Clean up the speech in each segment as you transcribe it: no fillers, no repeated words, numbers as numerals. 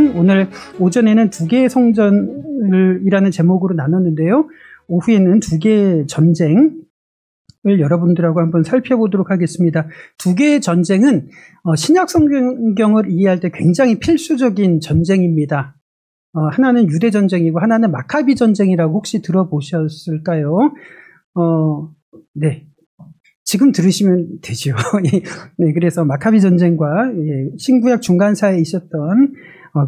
오늘 오전에는 두 개의 성전이라는 제목으로 나눴는데요. 오후에는 두 개의 전쟁을 여러분들하고 한번 살펴보도록 하겠습니다. 두 개의 전쟁은 신약 성경을 이해할 때 굉장히 필수적인 전쟁입니다. 하나는 유대 전쟁이고 하나는 마카비 전쟁이라고 혹시 들어보셨을까요? 네. 지금 들으시면 되죠. 네, 그래서 마카비 전쟁과 신구약 중간사에 있었던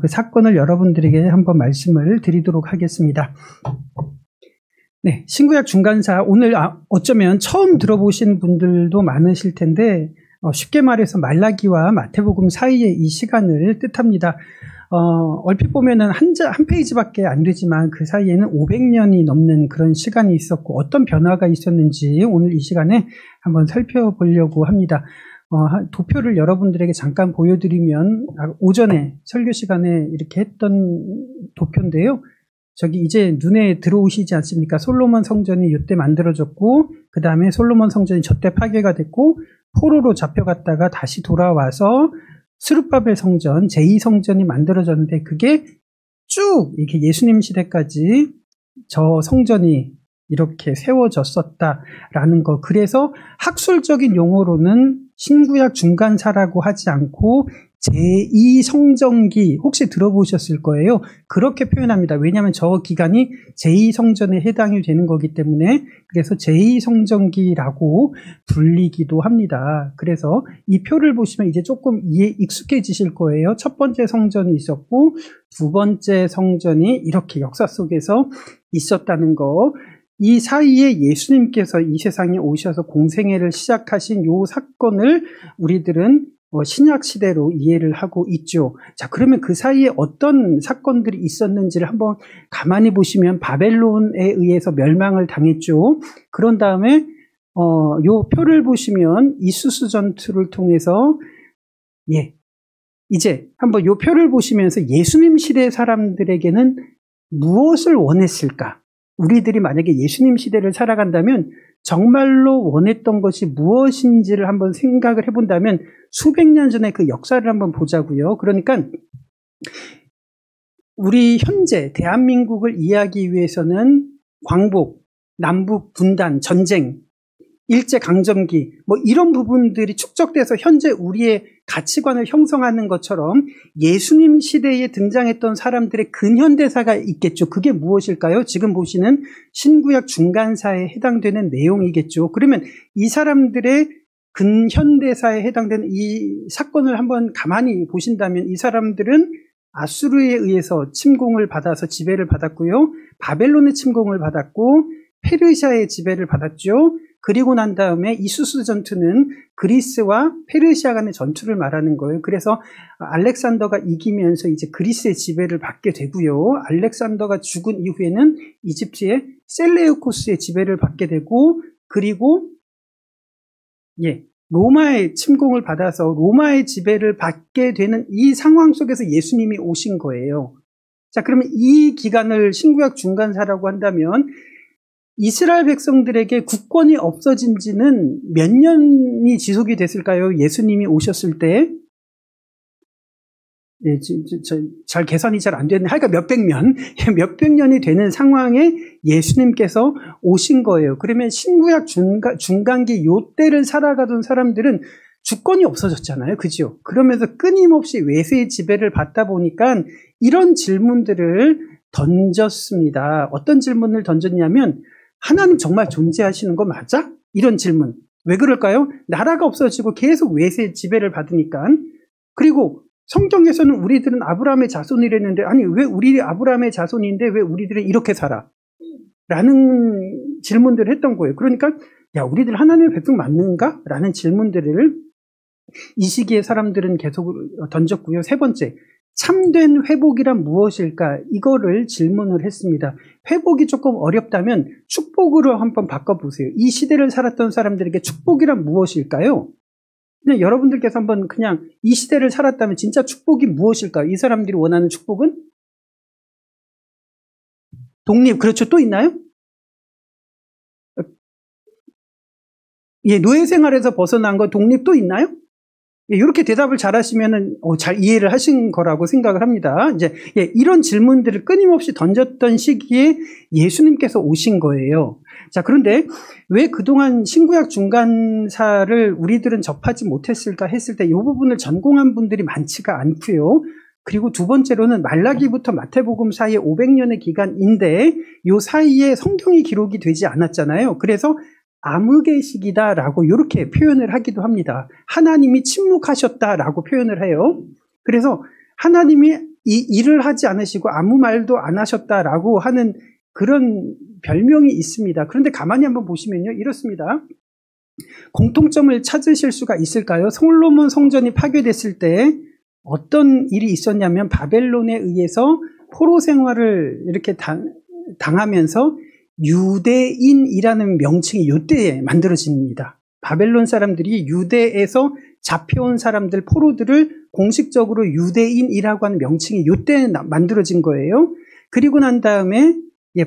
그 사건을 여러분들에게 한번 말씀을 드리도록 하겠습니다. 네, 신구약 중간사 오늘 어쩌면 처음 들어보신 분들도 많으실 텐데 쉽게 말해서 말라기와 마태복음 사이의 이 시간을 뜻합니다. 얼핏 보면은 한 페이지밖에 안 되지만 그 사이에는 500년이 넘는 그런 시간이 있었고 어떤 변화가 있었는지 오늘 이 시간에 한번 살펴보려고 합니다. 도표를 여러분들에게 잠깐 보여드리면 오전에 설교 시간에 이렇게 했던 도표인데요. 저기 이제 눈에 들어오시지 않습니까? 솔로몬 성전이 이때 만들어졌고 그 다음에 솔로몬 성전이 저때 파괴가 됐고 포로로 잡혀갔다가 다시 돌아와서 스룹바벨 성전, 제2성전이 만들어졌는데 그게 쭉 이렇게 예수님 시대까지 저 성전이 이렇게 세워졌었다라는 거. 그래서 학술적인 용어로는 신구약 중간사라고 하지 않고 제2성전기 혹시 들어보셨을 거예요. 그렇게 표현합니다. 왜냐하면 저 기간이 제2성전에 해당이 되는 거기 때문에 그래서 제2성전기라고 불리기도 합니다. 그래서 이 표를 보시면 이제 조금 익숙해지실 거예요. 첫 번째 성전이 있었고 두 번째 성전이 이렇게 역사 속에서 있었다는 거. 이 사이에 예수님께서 이 세상에 오셔서 공생애를 시작하신 이 사건을 우리들은 신약 시대로 이해를 하고 있죠. 자, 그러면 그 사이에 어떤 사건들이 있었는지를 한번 가만히 보시면 바벨론에 의해서 멸망을 당했죠. 그런 다음에 요 표를 보시면 이수스 전투를 통해서 이제 한번 요 표를 보시면서 예수님 시대 사람들에게는 무엇을 원했을까? 우리들이 만약에 예수님 시대를 살아간다면 정말로 원했던 것이 무엇인지를 한번 생각을 해본다면 수백 년 전의 그 역사를 한번 보자고요. 그러니까 우리 현재 대한민국을 이해하기 위해서는 광복, 남북 분단, 전쟁, 일제강점기 뭐 이런 부분들이 축적돼서 현재 우리의 가치관을 형성하는 것처럼 예수님 시대에 등장했던 사람들의 근현대사가 있겠죠. 그게 무엇일까요? 지금 보시는 신구약 중간사에 해당되는 내용이겠죠. 그러면 이 사람들의 근현대사에 해당되는 이 사건을 한번 가만히 보신다면 이 사람들은 아수르에 의해서 침공을 받아서 지배를 받았고요. 바벨론의 침공을 받았고 페르시아의 지배를 받았죠. 그리고 난 다음에 이수스 전투는 그리스와 페르시아 간의 전투를 말하는 거예요. 그래서 알렉산더가 이기면서 이제 그리스의 지배를 받게 되고요. 알렉산더가 죽은 이후에는 이집트의 셀레우코스의 지배를 받게 되고 그리고 로마의 침공을 받아서 로마의 지배를 받게 되는 이 상황 속에서 예수님이 오신 거예요. 자, 그러면 이 기간을 신구약 중간사라고 한다면 이스라엘 백성들에게 국권이 없어진 지는 몇 년이 지속이 됐을까요? 예수님이 오셨을 때. 잘 계산이 잘 안 되는데, 하여간 몇백 년이 되는 상황에 예수님께서 오신 거예요. 그러면 신구약 중간기 요 때를 살아가던 사람들은 주권이 없어졌잖아요. 그죠? 그러면서 끊임없이 외세의 지배를 받다 보니까 이런 질문들을 던졌습니다. 어떤 질문을 던졌냐면, 하나님 정말 존재하시는 거 맞아? 이런 질문. 왜 그럴까요? 나라가 없어지고 계속 외세 지배를 받으니까. 그리고 성경에서는 우리들은 아브라함의 자손이랬는데 아니 왜 우리 아브라함의 자손인데 왜 우리들은 이렇게 살아? 라는 질문들을 했던 거예요. 그러니까 야 우리들 하나님의 백성 맞는가? 라는 질문들을 이 시기에 사람들은 계속 던졌고요. 세 번째. 참된 회복이란 무엇일까? 이거를 질문을 했습니다. 회복이 조금 어렵다면 축복으로 한번 바꿔보세요. 이 시대를 살았던 사람들에게 축복이란 무엇일까요? 그냥 여러분들께서 한번 그냥 이 시대를 살았다면 진짜 축복이 무엇일까요? 이 사람들이 원하는 축복은? 독립, 그렇죠. 또 있나요? 노예 생활에서 벗어난 거 독립 또 있나요? 이렇게 대답을 잘 하시면은 잘 이해를 하신 거라고 생각을 합니다. 이제 이런 질문들을 끊임없이 던졌던 시기에 예수님께서 오신 거예요. 자, 그런데 왜 그동안 신구약 중간사를 우리들은 접하지 못했을까 했을 때 이 부분을 전공한 분들이 많지가 않고요. 그리고 두 번째로는 말라기부터 마태복음 사이에 500년의 기간인데 이 사이에 성경이 기록이 되지 않았잖아요. 그래서 암흑의식이다라고 이렇게 표현을 하기도 합니다. 하나님이 침묵하셨다라고 표현을 해요. 그래서 하나님이 이 일을 하지 않으시고 아무 말도 안 하셨다라고 하는 그런 별명이 있습니다. 그런데 가만히 한번 보시면요, 이렇습니다. 공통점을 찾으실 수가 있을까요? 솔로몬 성전이 파괴됐을 때 어떤 일이 있었냐면 바벨론에 의해서 포로 생활을 이렇게 당하면서 유대인이라는 명칭이 이때에 만들어집니다. 바벨론 사람들이 유대에서 잡혀온 사람들, 포로들을 공식적으로 유대인이라고 하는 명칭이 이때 만들어진 거예요. 그리고 난 다음에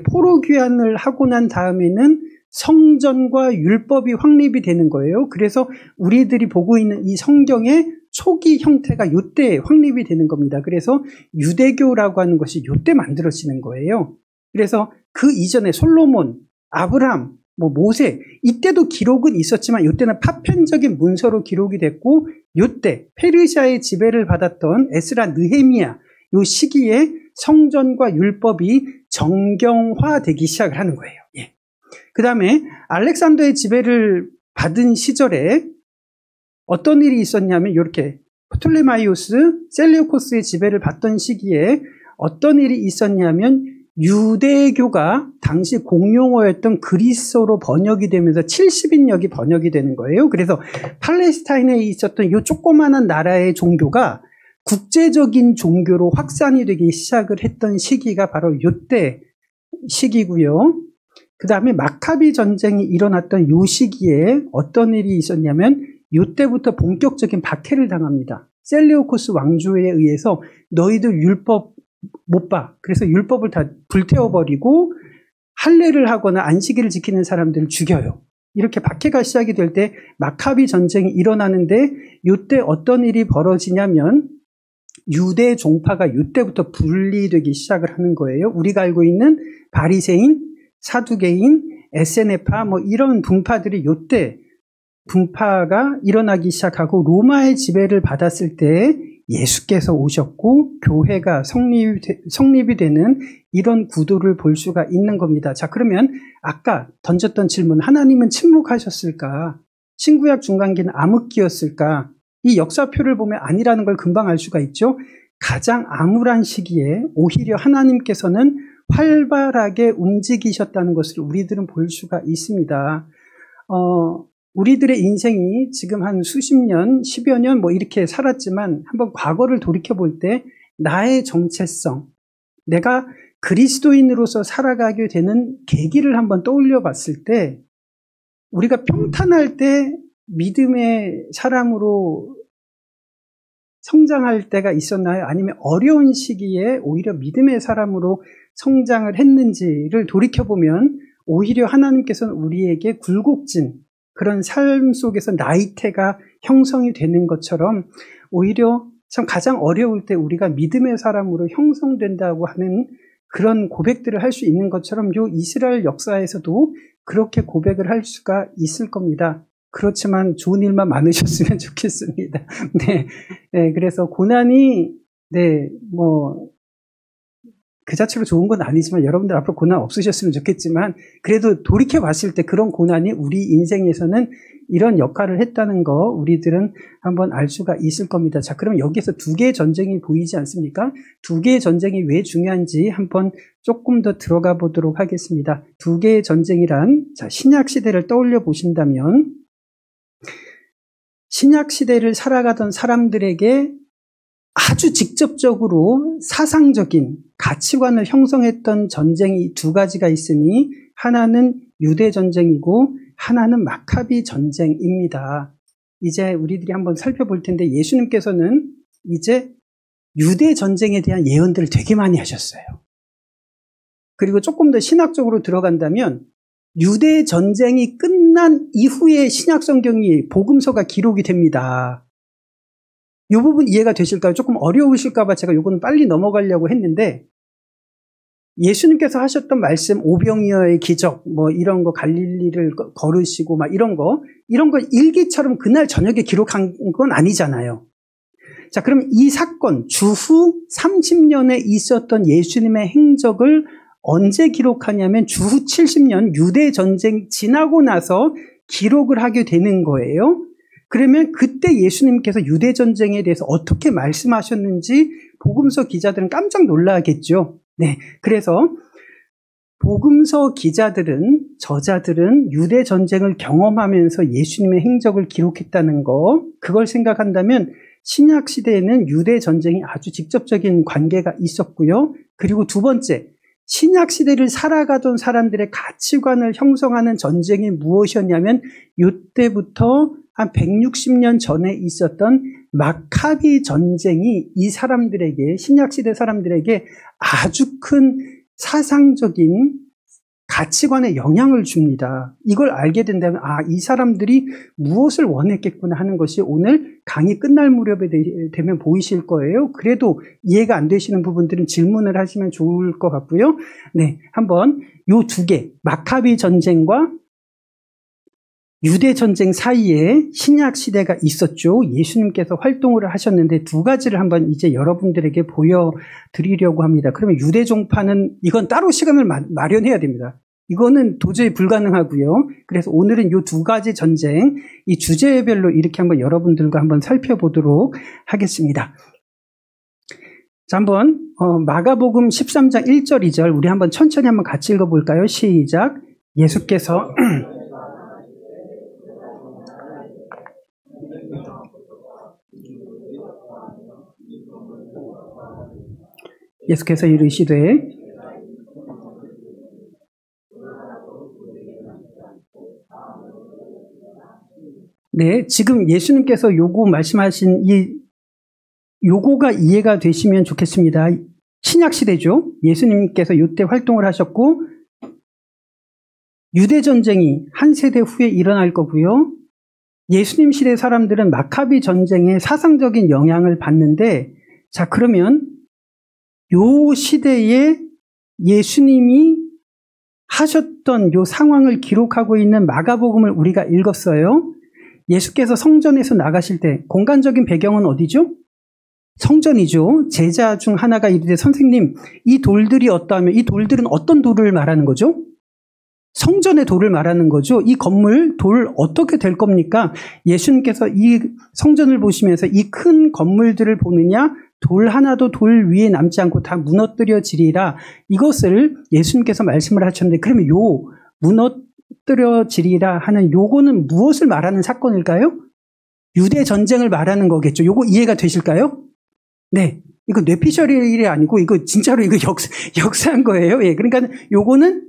포로 귀환을 하고 난 다음에는 성전과 율법이 확립이 되는 거예요. 그래서 우리들이 보고 있는 이 성경의 초기 형태가 이때 확립이 되는 겁니다. 그래서 유대교라고 하는 것이 이때 만들어지는 거예요. 그래서 그 이전에 솔로몬, 아브람, 모세, 이때도 기록은 있었지만 이때는 파편적인 문서로 기록이 됐고, 이때 페르시아의 지배를 받았던 에스라, 느헤미야 이 시기에 성전과 율법이 정경화되기 시작을 하는 거예요. 그 다음에 알렉산더의 지배를 받은 시절에 어떤 일이 있었냐면 이렇게 프톨레마이오스, 셀레우코스의 지배를 받던 시기에 어떤 일이 있었냐면 유대교가 당시 공용어였던 그리스어로 번역이 되면서 70인역이 번역이 되는 거예요. 그래서 팔레스타인에 있었던 이 조그마한 나라의 종교가 국제적인 종교로 확산이 되기 시작을 했던 시기가 바로 이때 시기고요. 그 다음에 마카비 전쟁이 일어났던 이 시기에 어떤 일이 있었냐면 이때부터 본격적인 박해를 당합니다. 셀레우코스 왕조에 의해서 너희들 율법 못 봐. 그래서 율법을 다 불태워버리고 할례를 하거나 안식일을 지키는 사람들을 죽여요. 이렇게 박해가 시작이 될 때 마카비 전쟁이 일어나는데 이때 어떤 일이 벌어지냐면 유대 종파가 이때부터 분리되기 시작을 하는 거예요. 우리가 알고 있는 바리새인, 사두개인, 에세네파 이런 분파들이 이때 분파가 일어나기 시작하고 로마의 지배를 받았을 때 예수께서 오셨고 교회가 성립이 되는 이런 구도를 볼 수가 있는 겁니다. 자, 그러면 아까 던졌던 질문, 하나님은 침묵하셨을까? 신구약 중간기는 암흑기였을까? 이 역사표를 보면 아니라는 걸 금방 알 수가 있죠. 가장 암울한 시기에 오히려 하나님께서는 활발하게 움직이셨다는 것을 우리들은 볼 수가 있습니다. 우리들의 인생이 지금 한 수십 년, 10여 년 이렇게 살았지만 한번 과거를 돌이켜볼 때 나의 정체성, 내가 그리스도인으로서 살아가게 되는 계기를 한번 떠올려 봤을 때 우리가 평탄할 때 믿음의 사람으로 성장할 때가 있었나요? 아니면 어려운 시기에 오히려 믿음의 사람으로 성장을 했는지를 돌이켜보면 오히려 하나님께서는 우리에게 굴곡진 그런 삶 속에서 나이테가 형성이 되는 것처럼 오히려 참 가장 어려울 때 우리가 믿음의 사람으로 형성된다고 하는 그런 고백들을 할 수 있는 것처럼 요 이스라엘 역사에서도 그렇게 고백을 할 수가 있을 겁니다. 그렇지만 좋은 일만 많으셨으면 좋겠습니다. 네, 그래서 고난이 그 자체로 좋은 건 아니지만 여러분들 앞으로 고난 없으셨으면 좋겠지만 그래도 돌이켜 봤을 때 그런 고난이 우리 인생에서는 이런 역할을 했다는 거 우리들은 한번 알 수가 있을 겁니다. 자, 그러면 여기에서 두 개의 전쟁이 보이지 않습니까? 두 개의 전쟁이 왜 중요한지 한번 조금 더 들어가 보도록 하겠습니다. 두 개의 전쟁이란 신약 시대를 떠올려 보신다면 신약 시대를 살아가던 사람들에게 아주 직접적으로 사상적인 가치관을 형성했던 전쟁이 두 가지가 있으니 하나는 유대 전쟁이고 하나는 마카비 전쟁입니다. 이제 우리들이 한번 살펴볼 텐데 예수님께서는 이제 유대 전쟁에 대한 예언들을 되게 많이 하셨어요. 그리고 조금 더 신학적으로 들어간다면 유대 전쟁이 끝난 이후에 신약 성경이 복음서가 기록이 됩니다. 이 부분 이해가 되실까요? 조금 어려우실까봐 제가 요거는 빨리 넘어가려고 했는데, 예수님께서 하셨던 말씀, 오병이어의 기적, 뭐 이런 거, 갈릴리를 걸으시고 막 이런 거 일기처럼 그날 저녁에 기록한 건 아니잖아요. 자, 그럼 이 사건, 주후 30년에 있었던 예수님의 행적을 언제 기록하냐면 주후 70년 유대 전쟁 지나고 나서 기록을 하게 되는 거예요. 그러면 그때 예수님께서 유대 전쟁에 대해서 어떻게 말씀하셨는지 복음서 기자들은 깜짝 놀라겠죠. 네, 그래서 복음서 기자들은, 저자들은 유대 전쟁을 경험하면서 예수님의 행적을 기록했다는 거, 그걸 생각한다면 신약 시대에는 유대 전쟁이 아주 직접적인 관계가 있었고요. 그리고 두 번째, 신약 시대를 살아가던 사람들의 가치관을 형성하는 전쟁이 무엇이었냐면 이때부터 한 160년 전에 있었던 마카비 전쟁이 이 사람들에게, 신약 시대 사람들에게 아주 큰 사상적인 가치관에 영향을 줍니다. 이걸 알게 된다면 이 사람들이 무엇을 원했겠구나 하는 것이 오늘 강의 끝날 무렵에 되면 보이실 거예요. 그래도 이해가 안 되시는 부분들은 질문을 하시면 좋을 것 같고요. 네, 한번 요 두 개, 마카비 전쟁과 유대 전쟁 사이에 신약 시대가 있었죠. 예수님께서 활동을 하셨는데 두 가지를 한번 이제 여러분들에게 보여드리려고 합니다. 그러면 유대 종파는 이건 따로 시간을 마련해야 됩니다. 이거는 도저히 불가능하고요. 그래서 오늘은 이 두 가지 전쟁, 이 주제별로 이렇게 한번 여러분들과 한번 살펴보도록 하겠습니다. 자, 한번 마가복음 13장 1절 2절 우리 한번 천천히 한번 같이 읽어볼까요? 시작. 예수께서 이르시되 네, 지금 예수님께서 요거 말씀하신 요거가 이해가 되시면 좋겠습니다. 신약 시대죠. 예수님께서 이때 활동을 하셨고 유대 전쟁이 한 세대 후에 일어날 거고요. 예수님 시대 사람들은 마카비 전쟁의 사상적인 영향을 받는데, 자, 그러면 요 시대에 예수님이 하셨던 요 상황을 기록하고 있는 마가복음을 우리가 읽었어요. 예수께서 성전에서 나가실 때 공간적인 배경은 어디죠? 성전이죠. 제자 중 하나가 이르되 선생님, 이 돌들이 어떠하면 이 돌들은 어떤 돌을 말하는 거죠? 성전의 돌을 말하는 거죠. 이 건물, 돌 어떻게 될 겁니까? 예수님께서 이 성전을 보시면서 이 큰 건물들을 보느냐? 돌 하나도 돌 위에 남지 않고 다 무너뜨려지리라. 이것을 예수님께서 말씀을 하셨는데, 그러면 요 무너뜨려지리라 하는 요거는 무엇을 말하는 사건일까요? 유대 전쟁을 말하는 거겠죠. 요거 이해가 되실까요? 네. 이거 뇌피셜이 아니고 이거 진짜로 이거 역사한 거예요. 예. 그러니까 요거는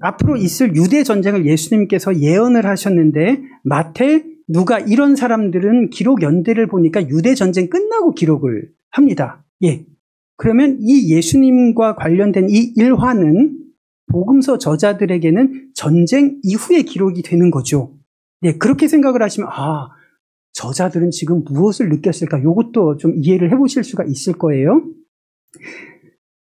앞으로 있을 유대 전쟁을 예수님께서 예언을 하셨는데 마태, 누가 이런 사람들은 기록 연대를 보니까 유대 전쟁 끝나고 기록을 합니다. 예. 그러면 이 예수님과 관련된 이 일화는 복음서 저자들에게는 전쟁 이후에 기록이 되는 거죠. 예. 그렇게 생각을 하시면 저자들은 지금 무엇을 느꼈을까? 이것도 좀 이해를 해보실 수가 있을 거예요.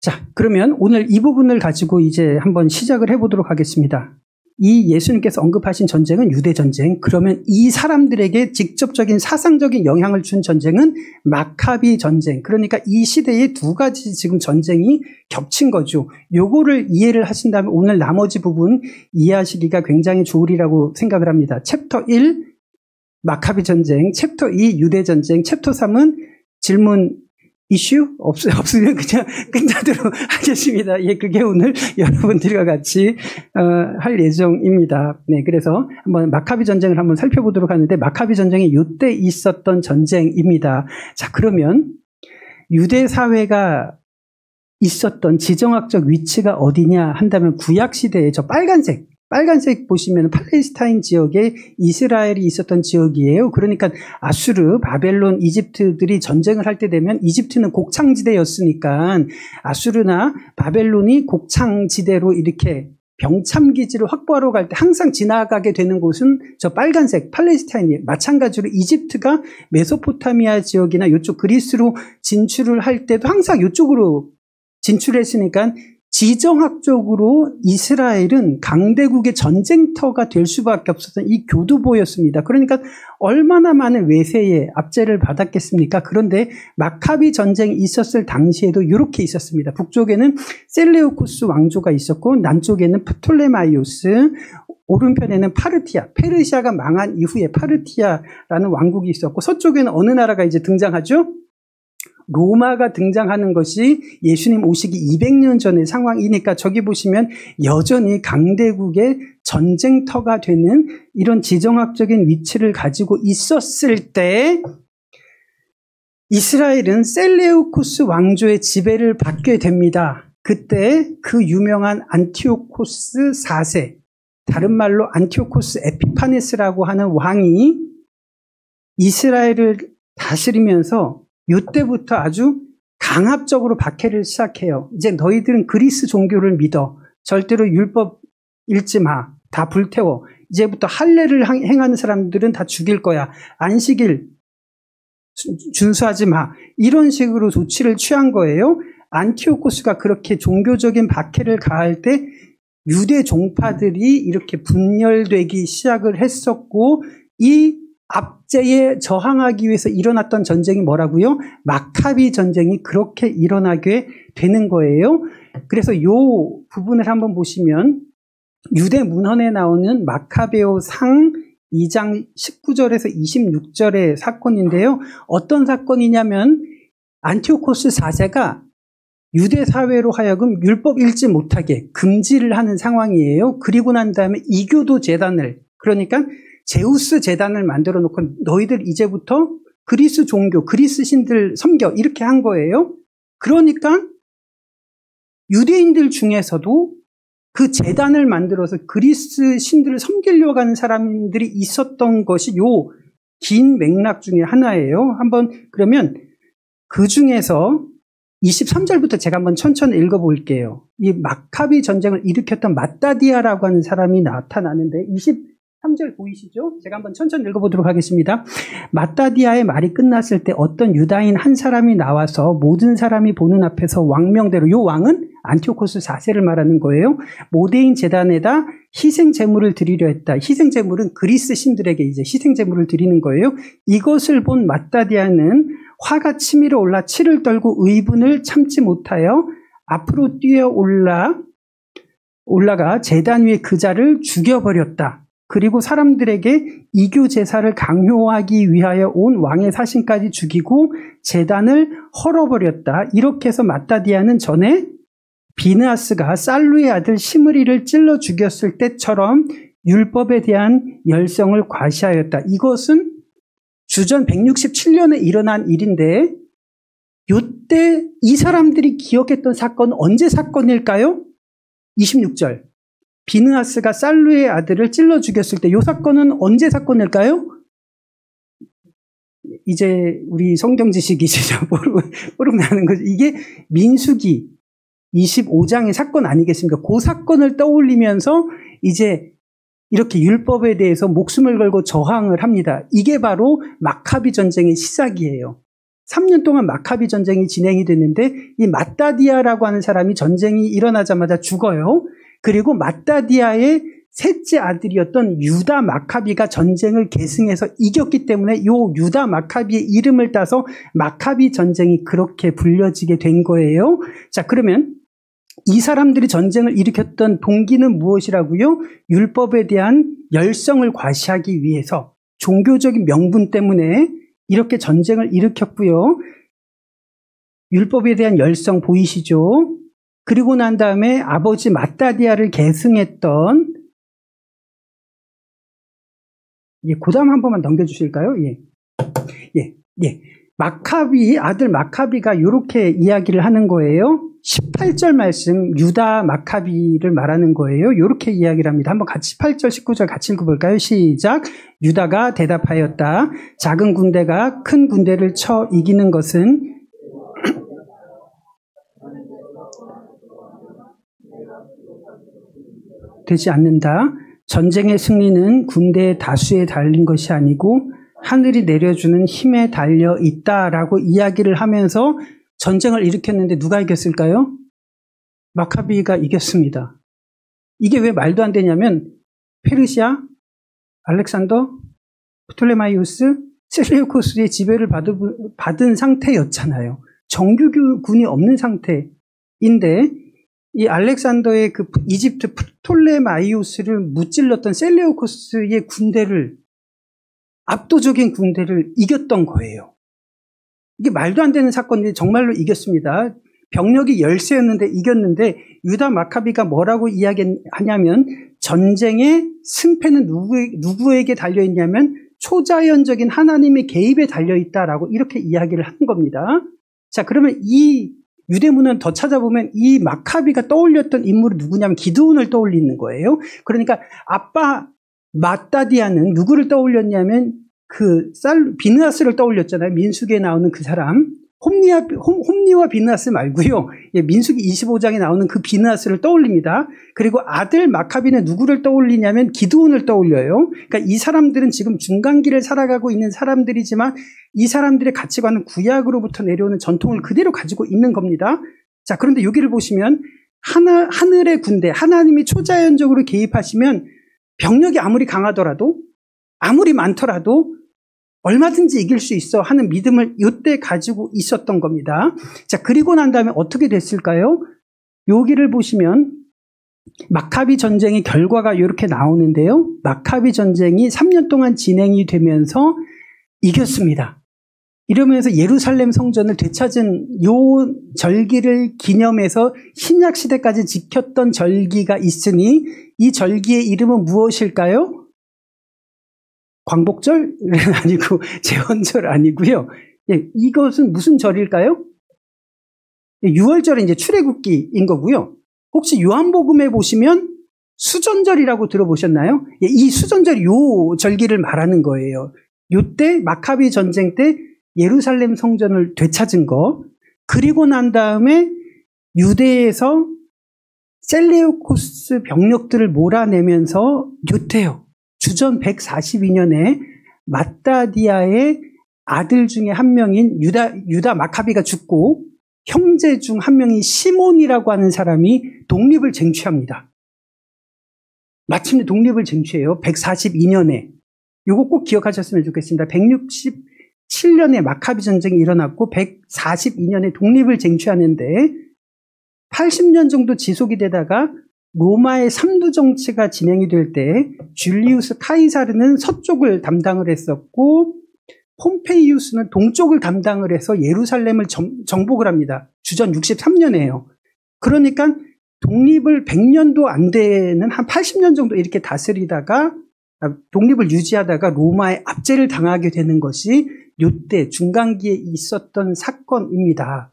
자, 그러면 오늘 이 부분을 가지고 이제 한번 시작을 해보도록 하겠습니다. 이 예수님께서 언급하신 전쟁은 유대 전쟁. 그러면 이 사람들에게 직접적인 사상적인 영향을 준 전쟁은 마카비 전쟁. 그러니까 이 시대에 두 가지 지금 전쟁이 겹친 거죠. 요거를 이해를 하신다면 오늘 나머지 부분 이해하시기가 굉장히 좋으리라고 생각을 합니다. 챕터 1 마카비 전쟁, 챕터 2 유대 전쟁, 챕터 3은 질문 이슈? 없으면 그냥 끝나도록 하겠습니다. 예, 그게 오늘 여러분들과 같이 할 예정입니다. 네, 그래서 한번 마카비 전쟁을 한번 살펴보도록 하는데, 마카비 전쟁이 이때 있었던 전쟁입니다. 자, 그러면 유대 사회가 있었던 지정학적 위치가 어디냐 한다면 구약 시대에 저 빨간색 보시면 팔레스타인 지역에 이스라엘이 있었던 지역이에요. 그러니까 아수르, 바벨론, 이집트들이 전쟁을 할 때 되면 이집트는 곡창지대였으니까 아수르나 바벨론이 곡창지대로 이렇게 병참기지를 확보하러 갈 때 항상 지나가게 되는 곳은 저 빨간색 팔레스타인이에요. 마찬가지로 이집트가 메소포타미아 지역이나 이쪽 그리스로 진출을 할 때도 항상 이쪽으로 진출했으니까 지정학적으로 이스라엘은 강대국의 전쟁터가 될 수밖에 없었던 이 교두보였습니다. 그러니까 얼마나 많은 외세의 압제를 받았겠습니까? 그런데 마카비 전쟁이 있었을 당시에도 이렇게 있었습니다. 북쪽에는 셀레우쿠스 왕조가 있었고 남쪽에는 프톨레마이오스, 오른편에는 파르티아, 페르시아가 망한 이후에 파르티아라는 왕국이 있었고 서쪽에는 어느 나라가 이제 등장하죠? 로마가 등장하는 것이 예수님 오시기 200년 전의 상황이니까 저기 보시면 여전히 강대국의 전쟁터가 되는 이런 지정학적인 위치를 가지고 있었을 때 이스라엘은 셀레우쿠스 왕조의 지배를 받게 됩니다. 그때 그 유명한 안티오코스 4세, 다른 말로 안티오코스 에피파네스라고 하는 왕이 이스라엘을 다스리면서 이때부터 아주 강압적으로 박해를 시작해요. 이제 너희들은 그리스 종교를 믿어. 절대로 율법 읽지 마. 다 불태워. 이제부터 할례를 행하는 사람들은 다 죽일 거야. 안식일 준수하지 마. 이런 식으로 조치를 취한 거예요. 안티오코스가 그렇게 종교적인 박해를 가할 때 유대 종파들이 이렇게 분열되기 시작을 했었고 이 압제에 저항하기 위해서 일어났던 전쟁이 뭐라고요? 마카비 전쟁이 그렇게 일어나게 되는 거예요. 그래서 이 부분을 한번 보시면 유대 문헌에 나오는 마카베오 상 2장 19절에서 26절의 사건인데요. 어떤 사건이냐면 안티오코스 4세가 유대 사회로 하여금 율법 읽지 못하게 금지를 하는 상황이에요. 그리고 난 다음에 이교도 제단을, 그러니까 제우스 제단을 만들어 놓고 너희들 이제부터 그리스 종교, 그리스 신들 섬겨 이렇게 한 거예요. 그러니까 유대인들 중에서도 그 제단을 만들어서 그리스 신들을 섬기려고 하는 사람들이 있었던 것이 요 긴 맥락 중에 하나예요. 한번 그러면 그 중에서 23절부터 제가 한번 천천히 읽어볼게요. 이 마카비 전쟁을 일으켰던 마따디아라고 하는 사람이 나타나는데 23절 보이시죠? 제가 한번 천천히 읽어보도록 하겠습니다. 마따디아의 말이 끝났을 때 어떤 유다인 한 사람이 나와서 모든 사람이 보는 앞에서 왕명대로, 요 왕은 안티오코스 4세를 말하는 거예요. 모데인 제단에다 희생 제물을 드리려 했다. 희생 제물은 그리스 신들에게 이제 희생 제물을 드리는 거예요. 이것을 본 마따디아는 화가 치밀어 올라 치를 떨고 의분을 참지 못하여 앞으로 뛰어 올라가 제단 위에 그 자를 죽여버렸다. 그리고 사람들에게 이교 제사를 강요하기 위하여 온 왕의 사신까지 죽이고 제단을 헐어버렸다. 이렇게 해서 마따디아는 전에 비느하스가 살루의 아들 시므리를 찔러 죽였을 때처럼 율법에 대한 열성을 과시하였다. 이것은 주전 167년에 일어난 일인데 이때 이 사람들이 기억했던 사건은 언제 사건일까요? 26절. 비느하스가 살루의 아들을 찔러 죽였을 때 이 사건은 언제 사건일까요? 이제 우리 성경 지식이시죠. 모르는 거죠. 이게 민수기 25장의 사건 아니겠습니까? 그 사건을 떠올리면서 이제 이렇게 율법에 대해서 목숨을 걸고 저항을 합니다. 이게 바로 마카비 전쟁의 시작이에요. 3년 동안 마카비 전쟁이 진행이 됐는데 이 마따디아라고 하는 사람이 전쟁이 일어나자마자 죽어요. 그리고 마따디아의 셋째 아들이었던 유다 마카비가 전쟁을 계승해서 이겼기 때문에 이 유다 마카비의 이름을 따서 마카비 전쟁이 그렇게 불려지게 된 거예요. 자, 그러면 이 사람들이 전쟁을 일으켰던 동기는 무엇이라고요? 율법에 대한 열성을 과시하기 위해서 종교적인 명분 때문에 이렇게 전쟁을 일으켰고요. 율법에 대한 열성 보이시죠? 그리고 난 다음에 아버지 마따디아를 계승했던, 그 다음 한 번만 넘겨주실까요? 마카비, 아들 마카비가 이렇게 이야기를 하는 거예요. 18절 말씀, 유다 마카비를 말하는 거예요. 이렇게 이야기를 합니다. 한번 같이 18절, 19절 같이 읽어볼까요? 시작. 유다가 대답하였다. 작은 군대가 큰 군대를 쳐 이기는 것은 되지 않는다. 전쟁의 승리는 군대의 다수에 달린 것이 아니고 하늘이 내려주는 힘에 달려 있다라고 이야기를 하면서 전쟁을 일으켰는데 누가 이겼을까요? 마카비가 이겼습니다. 이게 왜 말도 안 되냐면 페르시아, 알렉산더, 프톨레마이오스, 셀레우코스의 지배를 받은 상태였잖아요. 정규군이 없는 상태인데 이 알렉산더의 그 이집트 프톨레마이오스를 무찔렀던 셀레우코스의 군대를 압도적인 군대를 이겼던 거예요. 이게 말도 안 되는 사건인데 정말로 이겼습니다. 병력이 열세였는데 이겼는데 유다 마카비가 뭐라고 이야기하냐면 전쟁의 승패는 누구에게 달려있냐면 초자연적인 하나님의 개입에 달려있다라고 이렇게 이야기를 하는 겁니다. 자, 그러면 이 유대문헌 더 찾아보면 이 마카비가 떠올렸던 인물이 누구냐면 기드온을 떠올리는 거예요. 그러니까 아빠 마따디아는 누구를 떠올렸냐면 비느하스를 떠올렸잖아요. 민수기에 나오는 그 사람. 홈니와 비느하스 말고요. 민수기 25장에 나오는 그 비느하스를 떠올립니다. 그리고 아들 마카비는 누구를 떠올리냐면 기드온을 떠올려요. 그러니까 이 사람들은 지금 중간기를 살아가고 있는 사람들이지만 이 사람들의 가치관은 구약으로부터 내려오는 전통을 그대로 가지고 있는 겁니다. 자, 그런데 여기를 보시면 하늘의 군대, 하나님이 초자연적으로 개입하시면 병력이 아무리 강하더라도 아무리 많더라도 얼마든지 이길 수 있어 하는 믿음을 이때 가지고 있었던 겁니다. 자, 그리고 난 다음에 어떻게 됐을까요? 여기를 보시면 마카비 전쟁의 결과가 이렇게 나오는데요. 마카비 전쟁이 3년 동안 진행이 되면서 이겼습니다. 이러면서 예루살렘 성전을 되찾은 요 절기를 기념해서 신약 시대까지 지켰던 절기가 있으니 이 절기의 이름은 무엇일까요? 광복절은 아니고 제헌절 아니고요. 예, 이것은 무슨 절일까요? 6월절은 이제 출애굽기인 거고요. 혹시 요한복음에 보시면 수전절이라고 들어보셨나요? 예, 이 수전절이 요 절기를 말하는 거예요. 요때 마카비 전쟁 때 예루살렘 성전을 되찾은 거. 그리고 난 다음에 유대에서 셀레우코스 병력들을 몰아내면서 요때요. 주전 142년에 마따디아의 아들 중에 한 명인 유다 마카비가 죽고 형제 중 한 명인 시몬이라고 하는 사람이 독립을 쟁취합니다. 마침내 독립을 쟁취해요. 142년에. 이거 꼭 기억하셨으면 좋겠습니다. 167년에 마카비 전쟁이 일어났고 142년에 독립을 쟁취하는데 80년 정도 지속이 되다가 로마의 삼두 정치가 진행이 될 때 줄리우스 카이사르는 서쪽을 담당을 했었고 폼페이우스는 동쪽을 담당을 해서 예루살렘을 정복을 합니다. 주전 63년이에요. 그러니까 독립을 100년도 안 되는 한 80년 정도 이렇게 다스리다가 독립을 유지하다가 로마의 압제를 당하게 되는 것이 이때 중간기에 있었던 사건입니다.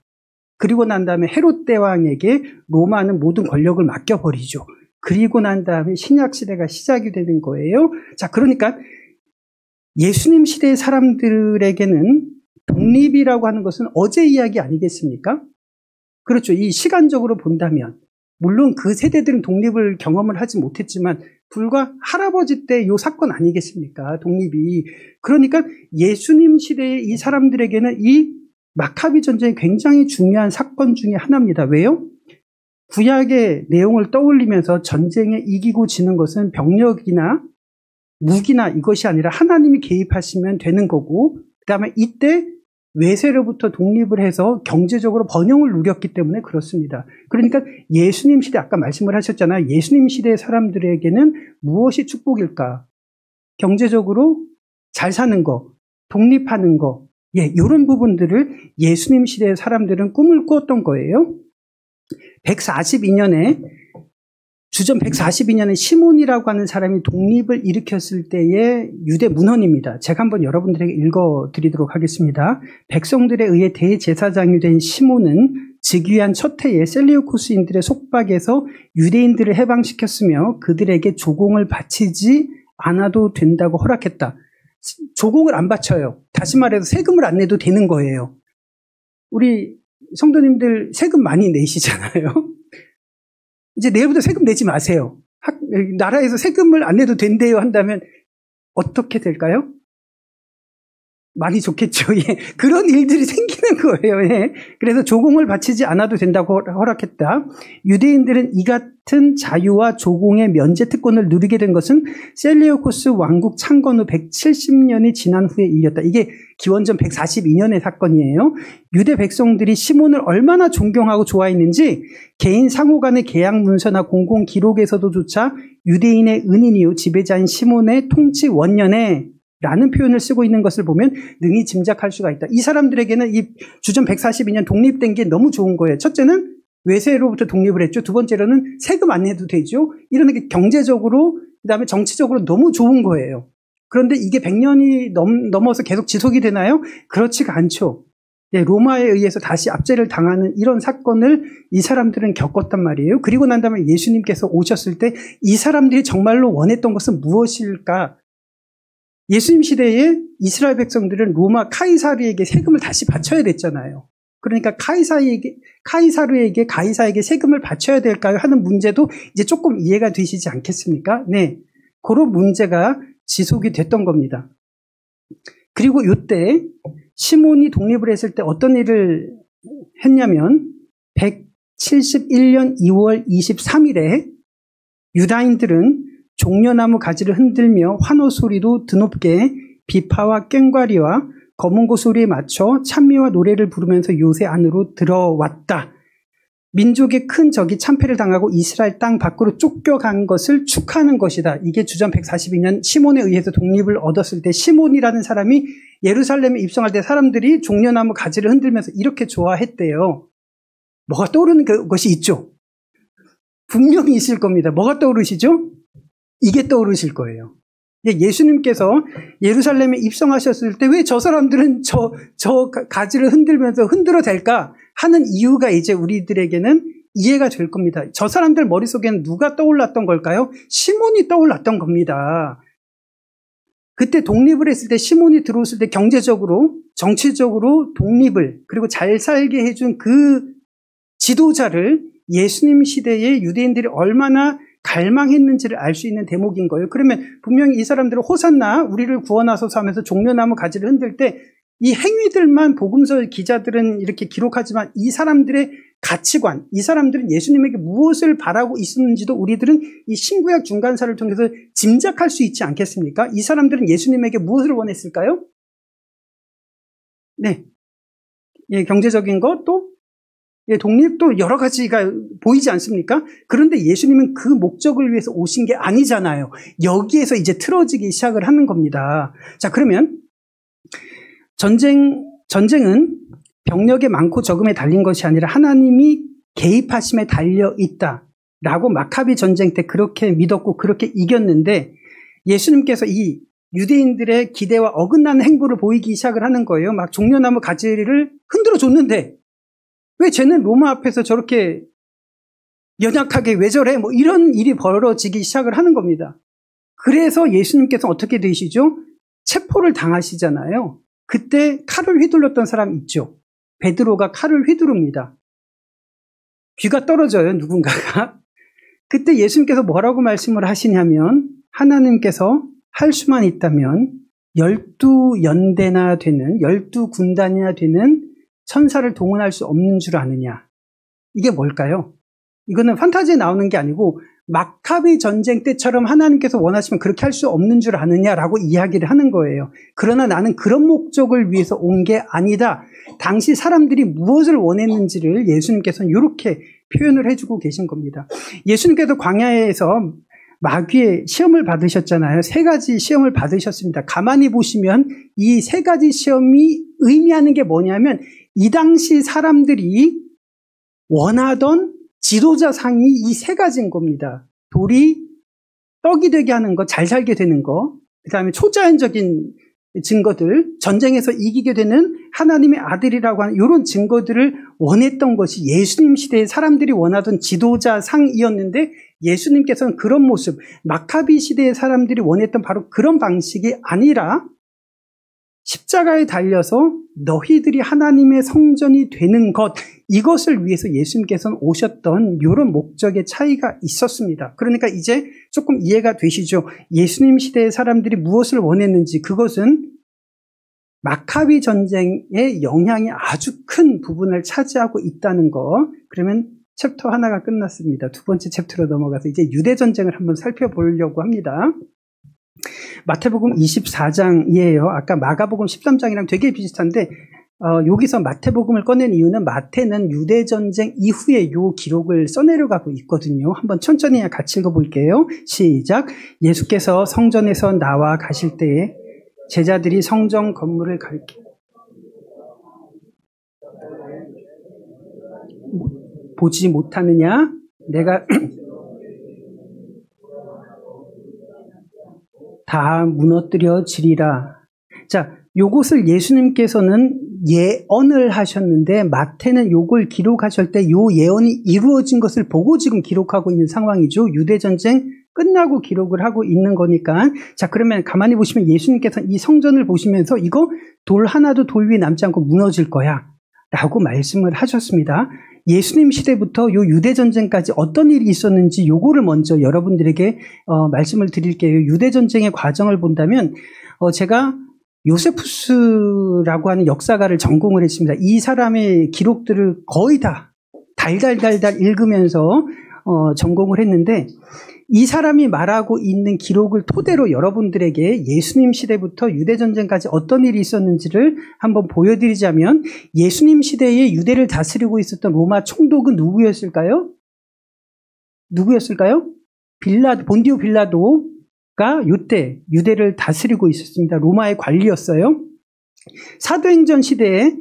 그리고 난 다음에 헤롯 대왕에게 로마는 모든 권력을 맡겨버리죠. 그리고 난 다음에 신약시대가 시작이 되는 거예요. 자, 그러니까 예수님 시대의 사람들에게는 독립이라고 하는 것은 어제 이야기 아니겠습니까? 그렇죠. 이 시간적으로 본다면 물론 그 세대들은 독립을 경험을 하지 못했지만 불과 할아버지 때 이 사건 아니겠습니까? 독립이. 그러니까 예수님 시대의 이 사람들에게는 이 마카비 전쟁이 굉장히 중요한 사건 중에 하나입니다. 왜요? 구약의 내용을 떠올리면서 전쟁에 이기고 지는 것은 병력이나 무기나 이것이 아니라 하나님이 개입하시면 되는 거고, 그 다음에 이때 외세로부터 독립을 해서 경제적으로 번영을 누렸기 때문에 그렇습니다. 그러니까 예수님 시대, 아까 말씀을 하셨잖아요. 예수님 시대의 사람들에게는 무엇이 축복일까? 경제적으로 잘 사는 거, 독립하는 거, 예, 이런 부분들을 예수님 시대의 사람들은 꿈을 꾸었던 거예요. 142년에 주전 142년에 시몬이라고 하는 사람이 독립을 일으켰을 때의 유대 문헌입니다. 제가 한번 여러분들에게 읽어드리도록 하겠습니다. 백성들에 의해 대제사장이 된 시몬은 즉위한 첫 해에 셀레우코스인들의 속박에서 유대인들을 해방시켰으며 그들에게 조공을 바치지 않아도 된다고 허락했다. 조공을 안 바쳐요. 다시 말해서 세금을 안 내도 되는 거예요. 우리 성도님들 세금 많이 내시잖아요. 이제 내일부터 세금 내지 마세요. 나라에서 세금을 안 내도 된대요 한다면 어떻게 될까요? 많이 좋겠죠. 예. 그런 일들이 생기는 거예요. 예. 그래서 조공을 바치지 않아도 된다고 허락했다. 유대인들은 이 같은 자유와 조공의 면제 특권을 누리게 된 것은 셀레우코스 왕국 창건 후 170년이 지난 후에 이었다. 이게 기원전 142년의 사건이에요. 유대 백성들이 시몬을 얼마나 존경하고 좋아했는지 개인 상호 간의 계약 문서나 공공 기록에서도조차 유대인의 은인이요 지배자인 시몬의 통치 원년에 라는 표현을 쓰고 있는 것을 보면 능히 짐작할 수가 있다. 이 사람들에게는 이 주전 142년 독립된 게 너무 좋은 거예요. 첫째는 외세로부터 독립을 했죠. 두 번째로는 세금 안 내도 되죠. 이런 게 경제적으로 그다음에 정치적으로 너무 좋은 거예요. 그런데 이게 100년이 넘어서 계속 지속이 되나요? 그렇지가 않죠. 네, 로마에 의해서 다시 압제를 당하는 이런 사건을 이 사람들은 겪었단 말이에요. 그리고 난 다음에 예수님께서 오셨을 때 이 사람들이 정말로 원했던 것은 무엇일까? 예수님 시대에 이스라엘 백성들은 로마 카이사르에게 세금을 다시 바쳐야 됐잖아요. 그러니까 가이사르에게 세금을 바쳐야 될까요? 하는 문제도 이제 조금 이해가 되시지 않겠습니까? 네. 그런 문제가 지속이 됐던 겁니다. 그리고 이때 시몬이 독립을 했을 때 어떤 일을 했냐면 171년 2월 23일에 유다인들은 종려나무 가지를 흔들며 환호 소리도 드높게 비파와 꽹과리와 검은고 소리에 맞춰 찬미와 노래를 부르면서 요새 안으로 들어왔다. 민족의 큰 적이 참패를 당하고 이스라엘 땅 밖으로 쫓겨간 것을 축하하는 것이다. 이게 주전 142년 시몬에 의해서 독립을 얻었을 때 시몬이라는 사람이 예루살렘에 입성할 때 사람들이 종려나무 가지를 흔들면서 이렇게 좋아했대요. 뭐가 떠오르는 것이 있죠? 분명히 있을 겁니다. 뭐가 떠오르시죠? 이게 떠오르실 거예요. 예수님께서 예루살렘에 입성하셨을 때 왜 저 사람들은 저 가지를 흔들면서 흔들어 댈까 하는 이유가 이제 우리들에게는 이해가 될 겁니다. 저 사람들 머릿속에는 누가 떠올랐던 걸까요? 시몬이 떠올랐던 겁니다. 그때 독립을 했을 때 시몬이 들어왔을 때 경제적으로, 정치적으로 독립을 그리고 잘 살게 해준 그 지도자를 예수님 시대에 유대인들이 얼마나 갈망했는지를 알 수 있는 대목인 거예요. 그러면 분명히 이 사람들은 호산나 우리를 구원하소서 하면서 종려나무 가지를 흔들 때 이 행위들만 복음서 기자들은 이렇게 기록하지만 이 사람들의 가치관, 이 사람들은 예수님에게 무엇을 바라고 있었는지도 우리들은 이 신구약 중간사를 통해서 짐작할 수 있지 않겠습니까? 이 사람들은 예수님에게 무엇을 원했을까요? 네, 예, 경제적인 것 또 독립도 여러 가지가 보이지 않습니까? 그런데 예수님은 그 목적을 위해서 오신 게 아니잖아요. 여기에서 이제 틀어지기 시작을 하는 겁니다. 자, 그러면 전쟁은 병력의 많고 적음에 달린 것이 아니라 하나님이 개입하심에 달려 있다라고 마카비 전쟁 때 그렇게 믿었고 그렇게 이겼는데 예수님께서 이 유대인들의 기대와 어긋나는 행보를 보이기 시작을 하는 거예요. 막 종려나무 가지를 흔들어 줬는데 왜 쟤는 로마 앞에서 저렇게 연약하게 왜 저래? 뭐 이런 일이 벌어지기 시작을 하는 겁니다. 그래서 예수님께서 어떻게 되시죠? 체포를 당하시잖아요. 그때 칼을 휘둘렀던 사람 있죠. 베드로가 칼을 휘두릅니다. 귀가 떨어져요, 누군가가. 그때 예수님께서 뭐라고 말씀을 하시냐면 하나님께서 할 수만 있다면 12연대나 되는 12군단이나 되는 천사를 동원할 수 없는 줄 아느냐. 이게 뭘까요? 이거는 판타지에 나오는 게 아니고 마카비 전쟁 때처럼 하나님께서 원하시면 그렇게 할 수 없는 줄 아느냐라고 이야기를 하는 거예요. 그러나 나는 그런 목적을 위해서 온 게 아니다. 당시 사람들이 무엇을 원했는지를 예수님께서는 이렇게 표현을 해주고 계신 겁니다. 예수님께서 광야에서 마귀의 시험을 받으셨잖아요. 3가지 시험을 받으셨습니다. 가만히 보시면 이 3가지 시험이 의미하는 게 뭐냐면 이 당시 사람들이 원하던 지도자 상이 이 3가지인 겁니다. 돌이 떡이 되게 하는 거, 잘 살게 되는 거, 그 다음에 초자연적인 증거들, 전쟁에서 이기게 되는 하나님의 아들이라고 하는 이런 증거들을 원했던 것이 예수님 시대의 사람들이 원하던 지도자 상이었는데 예수님께서는 그런 모습, 마카비 시대의 사람들이 원했던 바로 그런 방식이 아니라 십자가에 달려서 너희들이 하나님의 성전이 되는 것, 이것을 위해서 예수님께서는 오셨던 이런 목적의 차이가 있었습니다. 그러니까 이제 조금 이해가 되시죠? 예수님 시대의 사람들이 무엇을 원했는지, 그것은 마카비 전쟁의 영향이 아주 큰 부분을 차지하고 있다는 거. 그러면 챕터 하나가 끝났습니다. 두 번째 챕터로 넘어가서 이제 유대 전쟁을 한번 살펴보려고 합니다. 마태복음 24장이에요. 아까 마가복음 13장이랑 되게 비슷한데 여기서 마태복음을 꺼낸 이유는 마태는 유대 전쟁 이후에 요 기록을 써내려가고 있거든요. 한번 천천히 같이 읽어볼게요. 시작. 예수께서 성전에서 나와 가실 때에 제자들이 성전 건물을 보지 못하느냐? 내가 다 무너뜨려지리라. 자, 요것을 예수님께서는 예언을 하셨는데 마태는 요걸 기록하실 때 요 예언이 이루어진 것을 보고 지금 기록하고 있는 상황이죠. 유대전쟁 끝나고 기록을 하고 있는 거니까. 자, 그러면 가만히 보시면 예수님께서 이 성전을 보시면서 이거 돌 하나도 돌 위에 남지 않고 무너질 거야 라고 말씀을 하셨습니다. 예수님 시대부터 요 유대전쟁까지 어떤 일이 있었는지 요거를 먼저 여러분들에게 말씀을 드릴게요. 유대전쟁의 과정을 본다면 제가 요세푸스라고 하는 역사가를 전공을 했습니다. 이 사람의 기록들을 거의 다 달달달달 읽으면서 전공을 했는데 이 사람이 말하고 있는 기록을 토대로 여러분들에게 예수님 시대부터 유대전쟁까지 어떤 일이 있었는지를 한번 보여드리자면 예수님 시대에 유대를 다스리고 있었던 로마 총독은 누구였을까요? 본디오 빌라도가 이때 유대를 다스리고 있었습니다. 로마의 관리였어요. 사도행전 시대에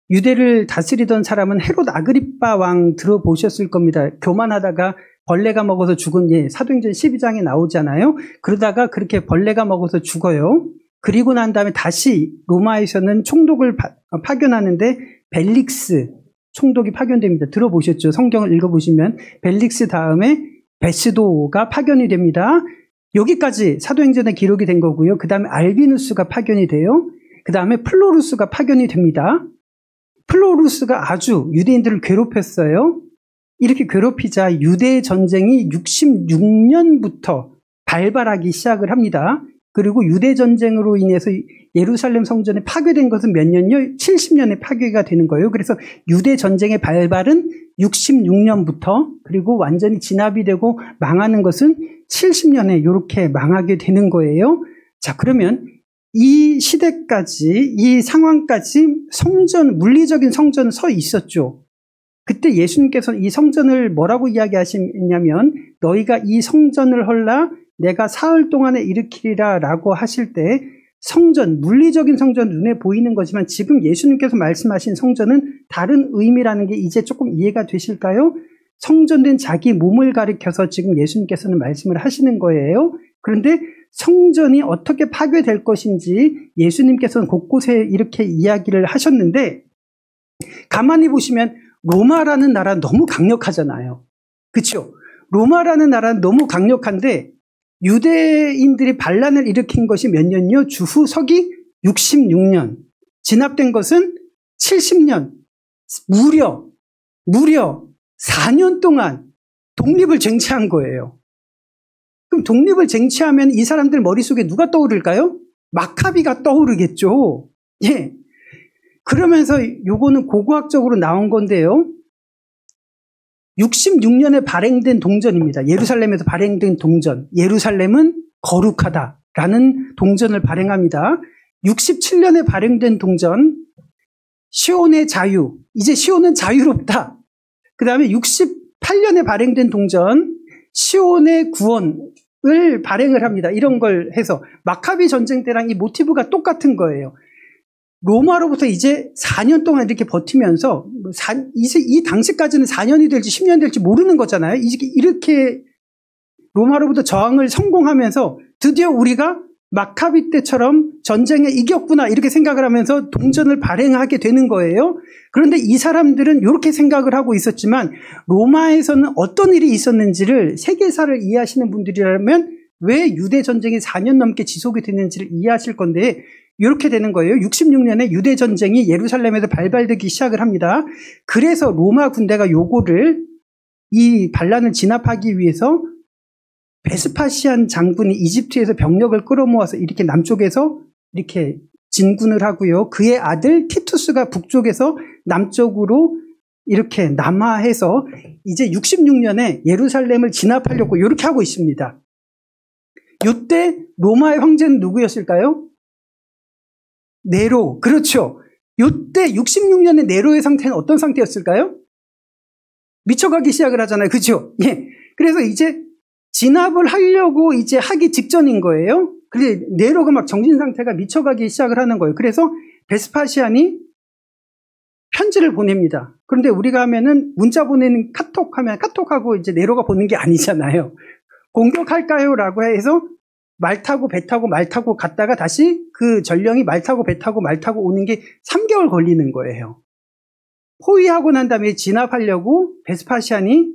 유대를 다스리던 사람은 헤롯 아그리빠 왕 들어보셨을 겁니다. 교만하다가 벌레가 먹어서 죽은, 사도행전 12장에 나오잖아요. 그러다가 그렇게 벌레가 먹어서 죽어요. 그리고 난 다음에 다시 로마에서는 총독을 파견하는데 벨릭스 총독이 파견됩니다. 들어보셨죠? 성경을 읽어보시면 벨릭스 다음에 베스도가 파견이 됩니다. 여기까지 사도행전에 기록이 된 거고요. 그 다음에 알비누스가 파견이 돼요. 그 다음에 플로루스가 파견이 됩니다. 플로루스가 아주 유대인들을 괴롭혔어요. 이렇게 괴롭히자 유대 전쟁이 66년부터 발발하기 시작을 합니다. 그리고 유대 전쟁으로 인해서 예루살렘 성전이 파괴된 것은 몇 년요? 70년에 파괴가 되는 거예요. 그래서 유대 전쟁의 발발은 66년부터 그리고 완전히 진압이 되고 망하는 것은 70년에 이렇게 망하게 되는 거예요. 자, 그러면 이 시대까지, 이 상황까지 성전, 물리적인 성전은 서 있었죠. 그때 예수님께서 이 성전을 뭐라고 이야기하시냐면 너희가 이 성전을 헐라 내가 사흘 동안에 일으키리라 라고 하실 때 성전, 물리적인 성전 눈에 보이는 거지만 지금 예수님께서 말씀하신 성전은 다른 의미라는 게 이제 조금 이해가 되실까요? 성전된 자기 몸을 가리켜서 지금 예수님께서는 말씀을 하시는 거예요. 그런데 성전이 어떻게 파괴될 것인지 예수님께서는 곳곳에 이렇게 이야기를 하셨는데 가만히 보시면 로마라는 나라 너무 강력하잖아요. 그렇죠? 로마라는 나라는 너무 강력한데 유대인들이 반란을 일으킨 것이 몇 년요? 주후 서기 66년. 진압된 것은 70년. 무려 4년 동안 독립을 쟁취한 거예요. 그럼 독립을 쟁취하면 이 사람들 머릿속에 누가 떠오를까요? 마카비가 떠오르겠죠. 예. 그러면서 요거는 고고학적으로 나온 건데요. 66년에 발행된 동전입니다. 예루살렘에서 발행된 동전. 예루살렘은 거룩하다라는 동전을 발행합니다. 67년에 발행된 동전. 시온의 자유. 이제 시온은 자유롭다. 그 다음에 68년에 발행된 동전. 시온의 구원을 발행을 합니다. 이런 걸 해서 마카비 전쟁 때랑 이 모티브가 똑같은 거예요. 로마로부터 이제 4년 동안 이렇게 버티면서 이 당시까지는 4년이 될지 10년이 될지 모르는 거잖아요. 이렇게 로마로부터 저항을 성공하면서 드디어 우리가 마카비 때처럼 전쟁에 이겼구나 이렇게 생각을 하면서 동전을 발행하게 되는 거예요. 그런데 이 사람들은 이렇게 생각을 하고 있었지만 로마에서는 어떤 일이 있었는지를 세계사를 이해하시는 분들이라면 왜 유대 전쟁이 4년 넘게 지속이 됐는지를 이해하실 건데 이렇게 되는 거예요. 66년에 유대 전쟁이 예루살렘에서 발발되기 시작을 합니다. 그래서 로마 군대가 요거를 이 반란을 진압하기 위해서 베스파시안 장군이 이집트에서 병력을 끌어모아서 이렇게 남쪽에서 이렇게 진군을 하고요. 그의 아들 티투스가 북쪽에서 남쪽으로 이렇게 남하해서 이제 66년에 예루살렘을 진압하려고 이렇게 하고 있습니다. 이때 로마의 황제는 누구였을까요? 네로. 그렇죠. 이때 66년에 네로의 상태는 어떤 상태였을까요? 미쳐가기 시작을 하잖아요. 그렇죠? 예. 그래서 이제 진압을 하려고 이제 하기 직전인 거예요. 근데 네로가 막 정신 상태가 미쳐가기 시작을 하는 거예요. 그래서 베스파시안이 편지를 보냅니다. 그런데 우리가 하면은 문자 보내는 카톡 하면 카톡하고 이제 네로가 보는 게 아니잖아요. 공격할까요? 라고 해서 말 타고 배 타고 말 타고 갔다가 다시 그 전령이 말 타고 배 타고 말 타고 오는 게 3개월 걸리는 거예요. 포위하고 난 다음에 진압하려고 베스파시안이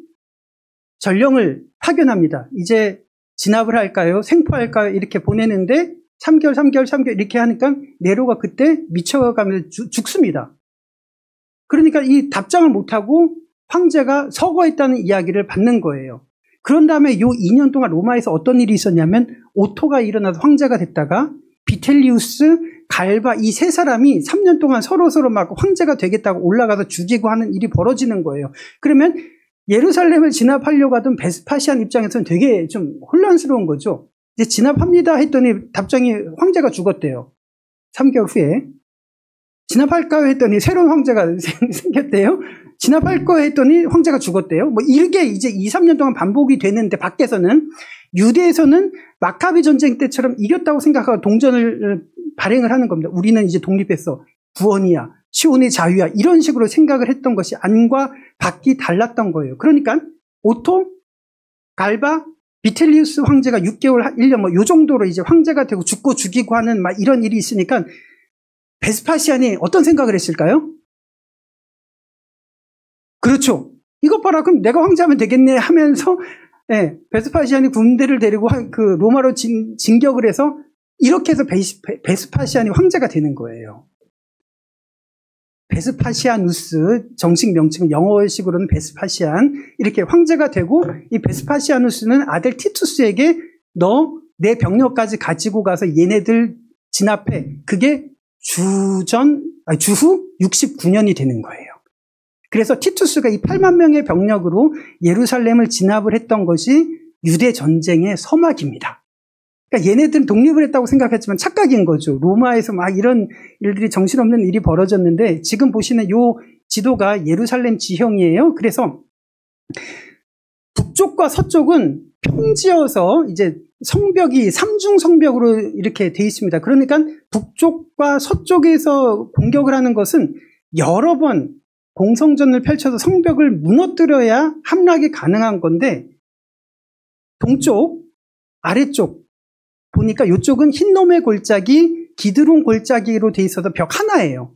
전령을 파견합니다. 이제 진압을 할까요? 생포할까요? 이렇게 보내는데 3개월 이렇게 하니까 네로가 그때 미쳐가면서 죽습니다. 그러니까 이 답장을 못하고 황제가 서거했다는 이야기를 받는 거예요. 그런 다음에 요 2년 동안 로마에서 어떤 일이 있었냐면 오토가 일어나서 황제가 됐다가 비텔리우스, 갈바 이 세 사람이 3년 동안 서로 막 황제가 되겠다고 올라가서 죽이고 하는 일이 벌어지는 거예요. 그러면 예루살렘을 진압하려고 하던 베스파시안 입장에서는 되게 좀 혼란스러운 거죠. 이제 진압합니다 했더니 답장이 황제가 죽었대요. 3개월 후에. 진압할까요 했더니 새로운 황제가 생겼대요. 진압할 거 했더니 황제가 죽었대요. 뭐 이게 이제 2, 3년 동안 반복이 되는데 밖에서는 유대에서는 마카비 전쟁 때처럼 이겼다고 생각하고 동전을 발행을 하는 겁니다. 우리는 이제 독립했어. 구원이야. 시온의 자유야. 이런 식으로 생각을 했던 것이 안과 밖이 달랐던 거예요. 그러니까 오토, 갈바, 비텔리우스 황제가 6개월, 1년 뭐 요 정도로 이제 황제가 되고 죽고 죽이고 하는 막 이런 일이 있으니까 베스파시안이 어떤 생각을 했을까요? 그렇죠. 이것 봐라. 그럼 내가 황제하면 되겠네 하면서 예, 베스파시안이 군대를 데리고 그 로마로 진격을 해서 이렇게 해서 베스파시안이 황제가 되는 거예요. 베스파시아누스 정식 명칭은 영어식으로는 베스파시안 이렇게 황제가 되고 이 베스파시아누스는 아들 티투스에게 너 내 병력까지 가지고 가서 얘네들 진압해. 그게 주후 69년이 되는 거예요. 그래서 티투스가 이 8만 명의 병력으로 예루살렘을 진압을 했던 것이 유대 전쟁의 서막입니다. 그러니까 얘네들은 독립을 했다고 생각했지만 착각인 거죠. 로마에서 막 이런 일들이 정신없는 일이 벌어졌는데 지금 보시는 요 지도가 예루살렘 지형이에요. 그래서 북쪽과 서쪽은 평지여서 이제 성벽이 삼중 성벽으로 이렇게 돼 있습니다. 그러니까 북쪽과 서쪽에서 공격을 하는 것은 여러 번 공성전을 펼쳐서 성벽을 무너뜨려야 함락이 가능한 건데 동쪽, 아래쪽 보니까 이쪽은 흰놈의 골짜기, 기드론 골짜기로 돼 있어서 벽 하나예요.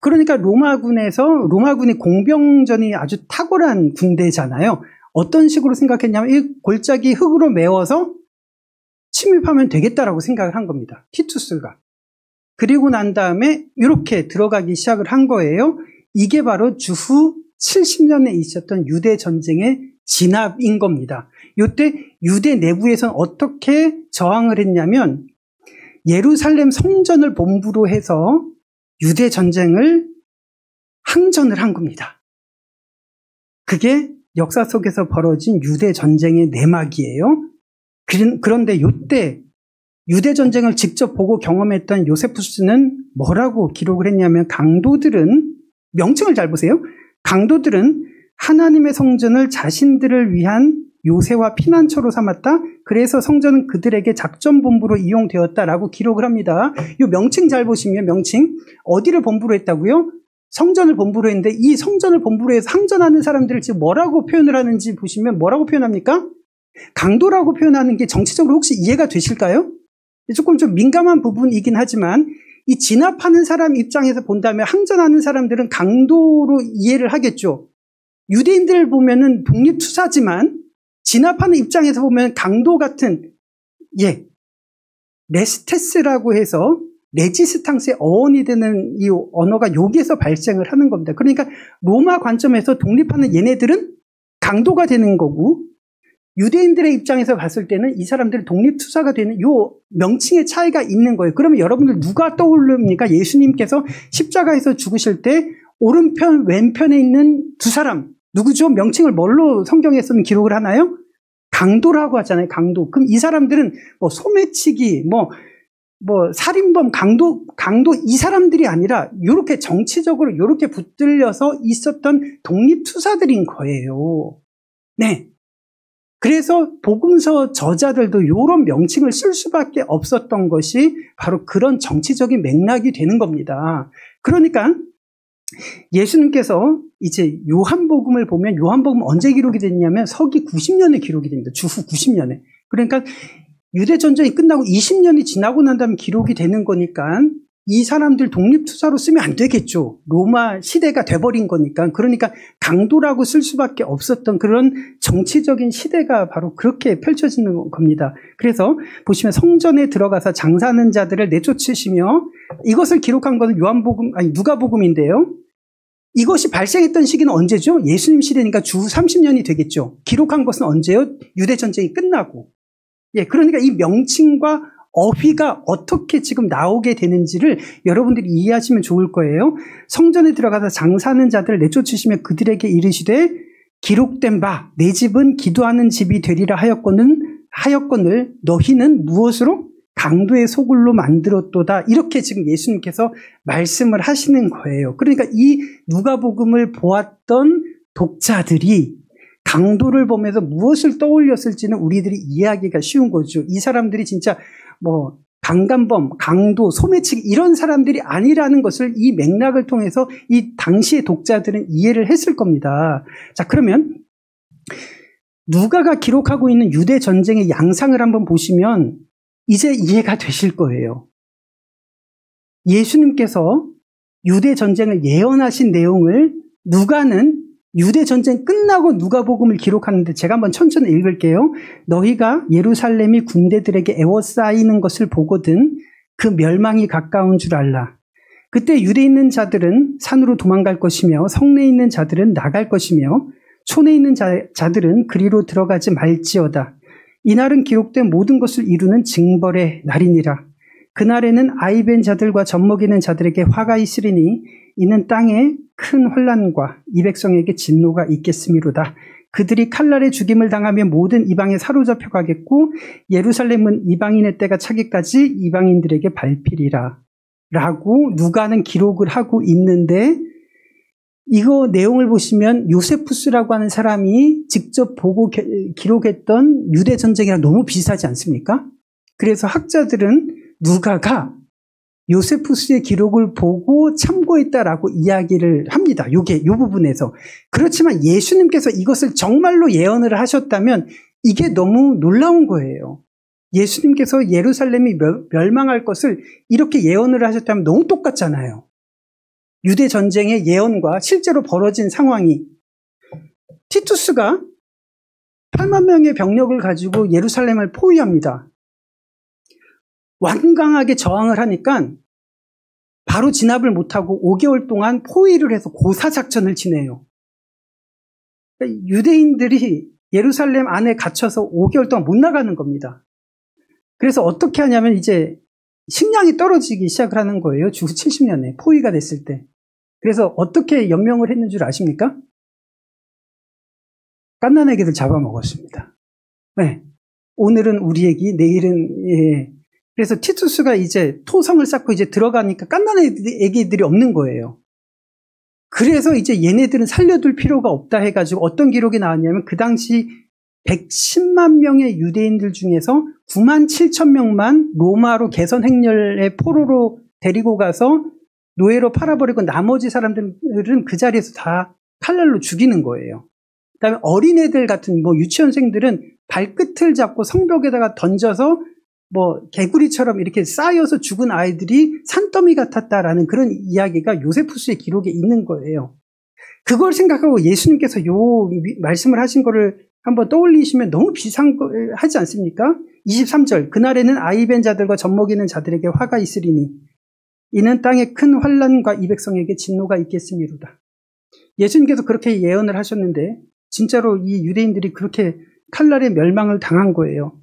그러니까 로마군이 공병전이 아주 탁월한 군대잖아요. 어떤 식으로 생각했냐면 이 골짜기 흙으로 메워서 침입하면 되겠다라고 생각을 한 겁니다. 티투스가. 그리고 난 다음에 이렇게 들어가기 시작을 한 거예요. 이게 바로 주후 70년에 있었던 유대 전쟁의 진압인 겁니다. 이때 유대 내부에서는 어떻게 저항을 했냐면 예루살렘 성전을 본부로 해서 유대 전쟁을 항전을 한 겁니다. 그게 역사 속에서 벌어진 유대 전쟁의 내막이에요. 그런데 이때 유대 전쟁을 직접 보고 경험했던 요세푸스는 뭐라고 기록을 했냐면 강도들은 명칭을 잘 보세요. 강도들은 하나님의 성전을 자신들을 위한 요새와 피난처로 삼았다. 그래서 성전은 그들에게 작전본부로 이용되었다라고 기록을 합니다. 이 명칭 잘 보시면 명칭 어디를 본부로 했다고요? 성전을 본부로 했는데 이 성전을 본부로 해서 항전하는 사람들을 지금 뭐라고 표현을 하는지 보시면 뭐라고 표현합니까? 강도라고 표현하는 게 정치적으로 혹시 이해가 되실까요? 조금 좀 민감한 부분이긴 하지만 이 진압하는 사람 입장에서 본다면 항전하는 사람들은 강도로 이해를 하겠죠. 유대인들 보면은 독립투사지만 진압하는 입장에서 보면 강도 같은 레스테스라고 해서 레지스탕스의 어원이 되는 이 언어가 여기에서 발생을 하는 겁니다. 그러니까 로마 관점에서 독립하는 얘네들은 강도가 되는 거고, 유대인들의 입장에서 봤을 때는 이 사람들이 독립투사가 되는 이 명칭의 차이가 있는 거예요. 그러면 여러분들 누가 떠오릅니까? 예수님께서 십자가에서 죽으실 때 오른편 왼편에 있는 두 사람 누구죠? 명칭을 뭘로 성경에서는 기록을 하나요? 강도라고 하잖아요. 강도. 그럼 이 사람들은 뭐 소매치기, 뭐 살인범, 강도 이 사람들이 아니라 이렇게 정치적으로 이렇게 붙들려서 있었던 독립투사들인 거예요. 네. 그래서 복음서 저자들도 이런 명칭을 쓸 수밖에 없었던 것이 바로 그런 정치적인 맥락이 되는 겁니다. 그러니까 예수님께서 이제 요한복음을 보면 요한복음 언제 기록이 됐냐면 서기 90년에 기록이 됩니다. 주후 90년에. 그러니까 유대전쟁이 끝나고 20년이 지나고 난 다음에 기록이 되는 거니까 이 사람들 독립투사로 쓰면 안 되겠죠. 로마 시대가 돼버린 거니까. 그러니까 강도라고 쓸 수밖에 없었던 그런 정치적인 시대가 바로 그렇게 펼쳐지는 겁니다. 그래서 보시면 성전에 들어가서 장사하는 자들을 내쫓으시며, 이것을 기록한 것은 누가복음인데요. 이것이 발생했던 시기는 언제죠? 예수님 시대니까 주후 30년이 되겠죠. 기록한 것은 언제요? 유대전쟁이 끝나고. 예, 그러니까 이 명칭과 어휘가 어떻게 지금 나오게 되는지를 여러분들이 이해하시면 좋을 거예요. 성전에 들어가서 장사하는 자들을 내쫓으시며 그들에게 이르시되 기록된 바 내 집은 기도하는 집이 되리라 하였거늘 너희는 무엇으로? 강도의 소굴로 만들었도다. 이렇게 지금 예수님께서 말씀을 하시는 거예요. 그러니까 이 누가복음을 보았던 독자들이 강도를 보면서 무엇을 떠올렸을지는 우리들이 이해하기가 쉬운 거죠. 이 사람들이 진짜 뭐 강간범, 강도, 소매치기 이런 사람들이 아니라는 것을 이 맥락을 통해서 이 당시의 독자들은 이해를 했을 겁니다. 자, 그러면 누가가 기록하고 있는 유대 전쟁의 양상을 한번 보시면 이제 이해가 되실 거예요. 예수님께서 유대 전쟁을 예언하신 내용을 누가는 유대 전쟁 끝나고 누가복음을 기록하는데 제가 한번 천천히 읽을게요. 너희가 예루살렘이 군대들에게 에워싸이는 것을 보거든 그 멸망이 가까운 줄 알라. 그때 유대에 있는 자들은 산으로 도망갈 것이며 성내에 있는 자들은 나갈 것이며 촌에 있는 자들은 그리로 들어가지 말지어다. 이날은 기록된 모든 것을 이루는 징벌의 날이니라. 그날에는 아이 벤 자들과 젖먹이는 자들에게 화가 있으리니 이는 땅에 큰 환난과 이 백성에게 진노가 있겠음이로다. 그들이 칼날에 죽임을 당하며 모든 이방에 사로잡혀 가겠고 예루살렘은 이방인의 때가 차기까지 이방인들에게 밟히리라. 라고 누가는 기록을 하고 있는데, 이거 내용을 보시면 요세푸스라고 하는 사람이 직접 보고 기록했던 유대전쟁이랑 너무 비슷하지 않습니까? 그래서 학자들은 누가가 요세푸스의 기록을 보고 참고했다라고 이야기를 합니다. 요 부분에서. 그렇지만 예수님께서 이것을 정말로 예언을 하셨다면 이게 너무 놀라운 거예요. 예수님께서 예루살렘이 멸망할 것을 이렇게 예언을 하셨다면 너무 똑같잖아요. 유대 전쟁의 예언과 실제로 벌어진 상황이, 티투스가 8만 명의 병력을 가지고 예루살렘을 포위합니다. 완강하게 저항을 하니까 바로 진압을 못하고 5개월 동안 포위를 해서 고사작전을 지내요. 그러니까 유대인들이 예루살렘 안에 갇혀서 5개월 동안 못 나가는 겁니다. 그래서 어떻게 하냐면 이제 식량이 떨어지기 시작을 하는 거예요. 주후 70년에 포위가 됐을 때. 그래서 어떻게 연명을 했는 줄 아십니까? 갓난아기들 잡아먹었습니다. 네. 오늘은 우리 애기, 내일은 예. 그래서 티투스가 이제 토성을 쌓고 이제 들어가니까 갓난아기들이 없는 거예요. 그래서 이제 얘네들은 살려둘 필요가 없다 해가지고 어떤 기록이 나왔냐면 그 당시 110만 명의 유대인들 중에서 9만 7천 명만 로마로 개선 행렬의 포로로 데리고 가서 노예로 팔아버리고 나머지 사람들은 그 자리에서 다 칼날로 죽이는 거예요. 그다음에 어린애들 같은 뭐 유치원생들은 발끝을 잡고 성벽에다가 던져서 뭐 개구리처럼 이렇게 쌓여서 죽은 아이들이 산더미 같았다라는 그런 이야기가 요세푸스의 기록에 있는 거예요. 그걸 생각하고 예수님께서 요 말씀을 하신 거를 한번 떠올리시면 너무 비상하지 않습니까? 23절, 그날에는 아이 벤 자들과 젖먹이는 자들에게 화가 있으리니 이는 땅에 큰 환난과 이 백성에게 진노가 있겠음이로다. 예수님께서 그렇게 예언을 하셨는데 진짜로 이 유대인들이 그렇게 칼날의 멸망을 당한 거예요.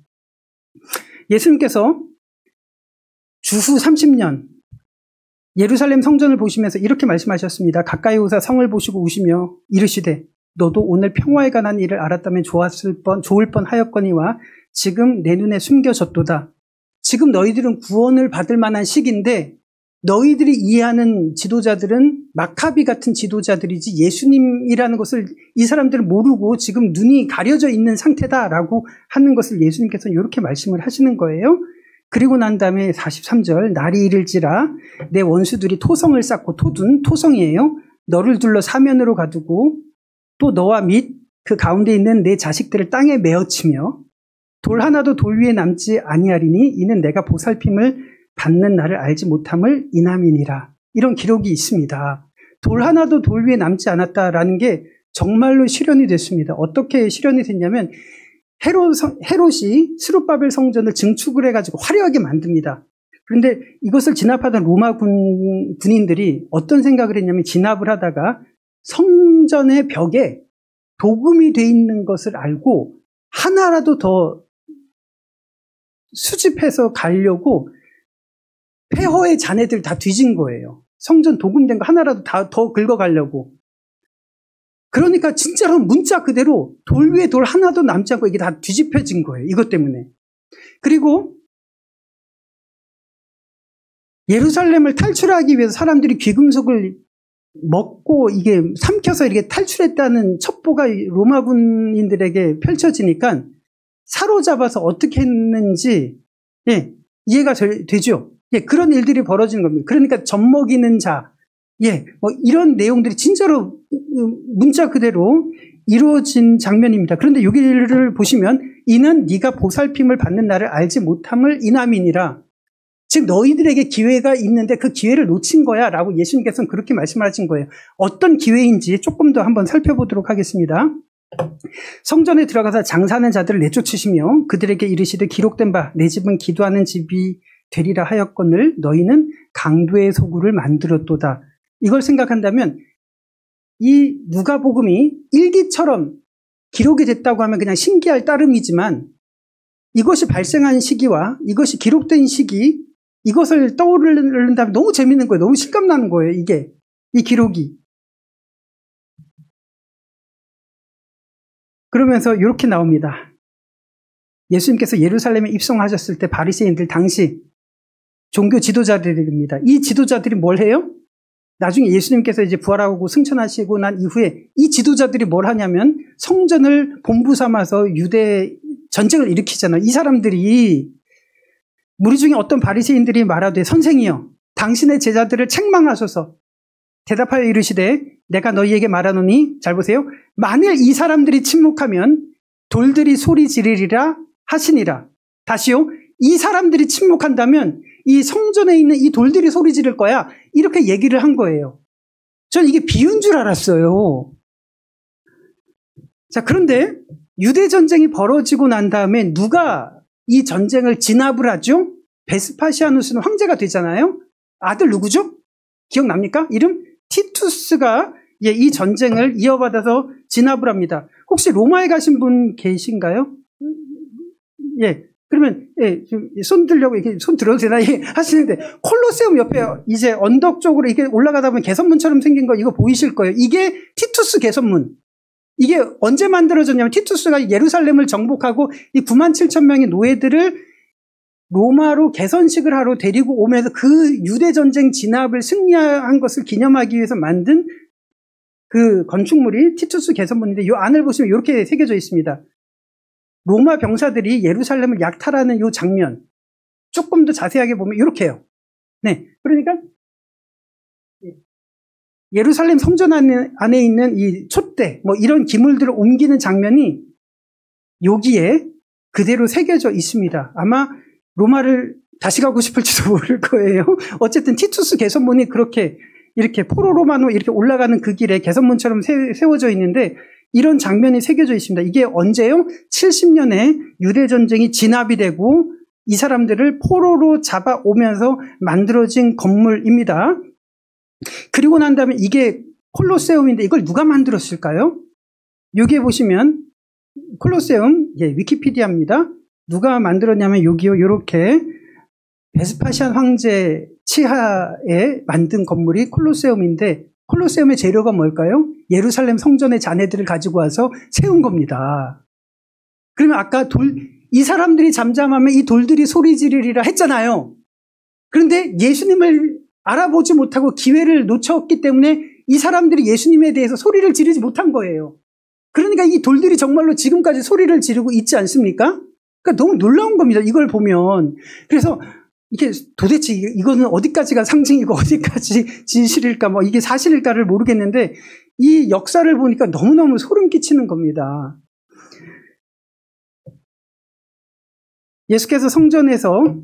예수님께서 주후 30년 예루살렘 성전을 보시면서 이렇게 말씀하셨습니다. 가까이 오사 성을 보시고 우시며 이르시되 너도 오늘 평화에 관한 일을 알았다면 좋을 뻔 하였거니와 지금 내 눈에 숨겨졌도다. 지금 너희들은 구원을 받을 만한 시기인데 너희들이 이해하는 지도자들은 마카비 같은 지도자들이지 예수님이라는 것을 이 사람들은 모르고 지금 눈이 가려져 있는 상태다라고 하는 것을 예수님께서 이렇게 말씀을 하시는 거예요. 그리고 난 다음에 43절 날이 이를지라 내 원수들이 토성을 쌓고 토성이에요. 너를 둘러 사면으로 가두고 또 너와 및 그 가운데 있는 내 자식들을 땅에 메어치며 돌 하나도 돌 위에 남지 아니하리니 이는 내가 보살핌을 받는 나를 알지 못함을 인함이니라. 이런 기록이 있습니다. 돌 하나도 돌 위에 남지 않았다라는 게 정말로 실현이 됐습니다. 어떻게 실현이 됐냐면 헤롯이 스룹바벨 성전을 증축을 해가지고 화려하게 만듭니다. 그런데 이것을 진압하던 로마 군인들이 어떤 생각을 했냐면 진압을 하다가 성전의 벽에 도금이 돼 있는 것을 알고 하나라도 더 수집해서 가려고 폐허의 잔해들 다 뒤진 거예요. 성전 도금된 거 하나라도 더 긁어가려고. 그러니까 진짜로 문자 그대로 돌 위에 돌 하나도 남지 않고 이게 다 뒤집혀진 거예요. 이것 때문에. 그리고 예루살렘을 탈출하기 위해서 사람들이 귀금속을 먹고 이게 삼켜서 이렇게 탈출했다는 첩보가 로마 군인들에게 펼쳐지니까 사로잡아서 어떻게 했는지 이해가 되죠. 그런 일들이 벌어지는 겁니다. 그러니까 젖먹이는 자, 뭐 이런 내용들이 진짜로 문자 그대로 이루어진 장면입니다. 그런데 여기를 보시면 이는 네가 보살핌을 받는 나를 알지 못함을 인함이니라. 즉 너희들에게 기회가 있는데 그 기회를 놓친 거야 라고 예수님께서는 그렇게 말씀하신 거예요. 어떤 기회인지 조금 더 한번 살펴보도록 하겠습니다. 성전에 들어가서 장사하는 자들을 내쫓으시며 그들에게 이르시되 기록된 바 내 집은 기도하는 집이 되리라 하였거늘 너희는 강도의 소굴을 만들었도다. 이걸 생각한다면 이 누가복음이 일기처럼 기록이 됐다고 하면 그냥 신기할 따름이지만 이것이 발생한 시기와 이것이 기록된 시기 이것을 떠오른다면 너무 재밌는 거예요. 너무 실감나는 거예요. 이 기록이. 그러면서 이렇게 나옵니다. 예수님께서 예루살렘에 입성하셨을 때 바리새인들 당시 종교 지도자들입니다. 이 지도자들이 뭘 해요? 나중에 예수님께서 이제 부활하고 승천하시고 난 이후에 이 지도자들이 뭘 하냐면 성전을 본부 삼아서 유대 전쟁을 일으키잖아요. 이 사람들이 무리 중에 어떤 바리새인들이 말하되 선생이여 당신의 제자들을 책망하소서 대답하여 이르시되 내가 너희에게 말하노니 잘 보세요. 만일 이 사람들이 침묵하면 돌들이 소리 지르리라 하시니라. 다시요. 이 사람들이 침묵한다면 이 성전에 있는 이 돌들이 소리 지를 거야. 이렇게 얘기를 한 거예요. 전 이게 비유인 줄 알았어요. 자, 그런데 유대 전쟁이 벌어지고 난 다음에 누가 이 전쟁을 진압을 하죠? 베스파시아누스는 황제가 되잖아요. 아들 누구죠? 기억납니까? 이름 티투스가 이 전쟁을 이어받아서 진압을 합니다. 혹시 로마에 가신 분 계신가요? 그러면 좀 손 들려고 이렇게 손 들어도 되나 하시는데 콜로세움 옆에 이제 언덕 쪽으로 이렇게 올라가다 보면 개선문처럼 생긴 거 이거 보이실 거예요. 이게 티투스 개선문. 이게 언제 만들어졌냐면 티투스가 예루살렘을 정복하고 이 97,000명의 노예들을 로마로 개선식을 하러 데리고 오면서 그 유대전쟁 진압을 승리한 것을 기념하기 위해서 만든 그 건축물이 티투스 개선문인데 이 안을 보시면 이렇게 새겨져 있습니다. 로마 병사들이 예루살렘을 약탈하는 이 장면 조금 더 자세하게 보면 이렇게요. 그러니까 예루살렘 성전 안에 있는 이 촛대 뭐 이런 기물들을 옮기는 장면이 여기에 그대로 새겨져 있습니다. 아마 로마를 다시 가고 싶을지도 모를 거예요. 어쨌든 티투스 개선문이 그렇게 이렇게 포로로마노 이렇게 올라가는 그 길에 개선문처럼 세워져 있는데 이런 장면이 새겨져 있습니다. 이게 언제요? 70년에 유대전쟁이 진압이 되고 이 사람들을 포로로 잡아오면서 만들어진 건물입니다. 그리고 난 다음에 이게 콜로세움인데 이걸 누가 만들었을까요? 여기에 보시면 콜로세움, 위키피디아입니다. 누가 만들었냐면 여기요, 이렇게 베스파시안 황제 치하에 만든 건물이 콜로세움인데 콜로세움의 재료가 뭘까요? 예루살렘 성전의 잔해들을 가지고 와서 세운 겁니다. 그러면 아까 이 사람들이 잠잠하면 이 돌들이 소리 지르리라 했잖아요. 그런데 예수님을 알아보지 못하고 기회를 놓쳤기 때문에 이 사람들이 예수님에 대해서 소리를 지르지 못한 거예요. 그러니까 이 돌들이 정말로 지금까지 소리를 지르고 있지 않습니까? 그러니까 너무 놀라운 겁니다. 이걸 보면. 그래서 이게 도대체 이거는 어디까지가 상징이고 어디까지 진실일까, 뭐 이게 사실일까를 모르겠는데 이 역사를 보니까 너무너무 소름 끼치는 겁니다. 예수께서 성전에서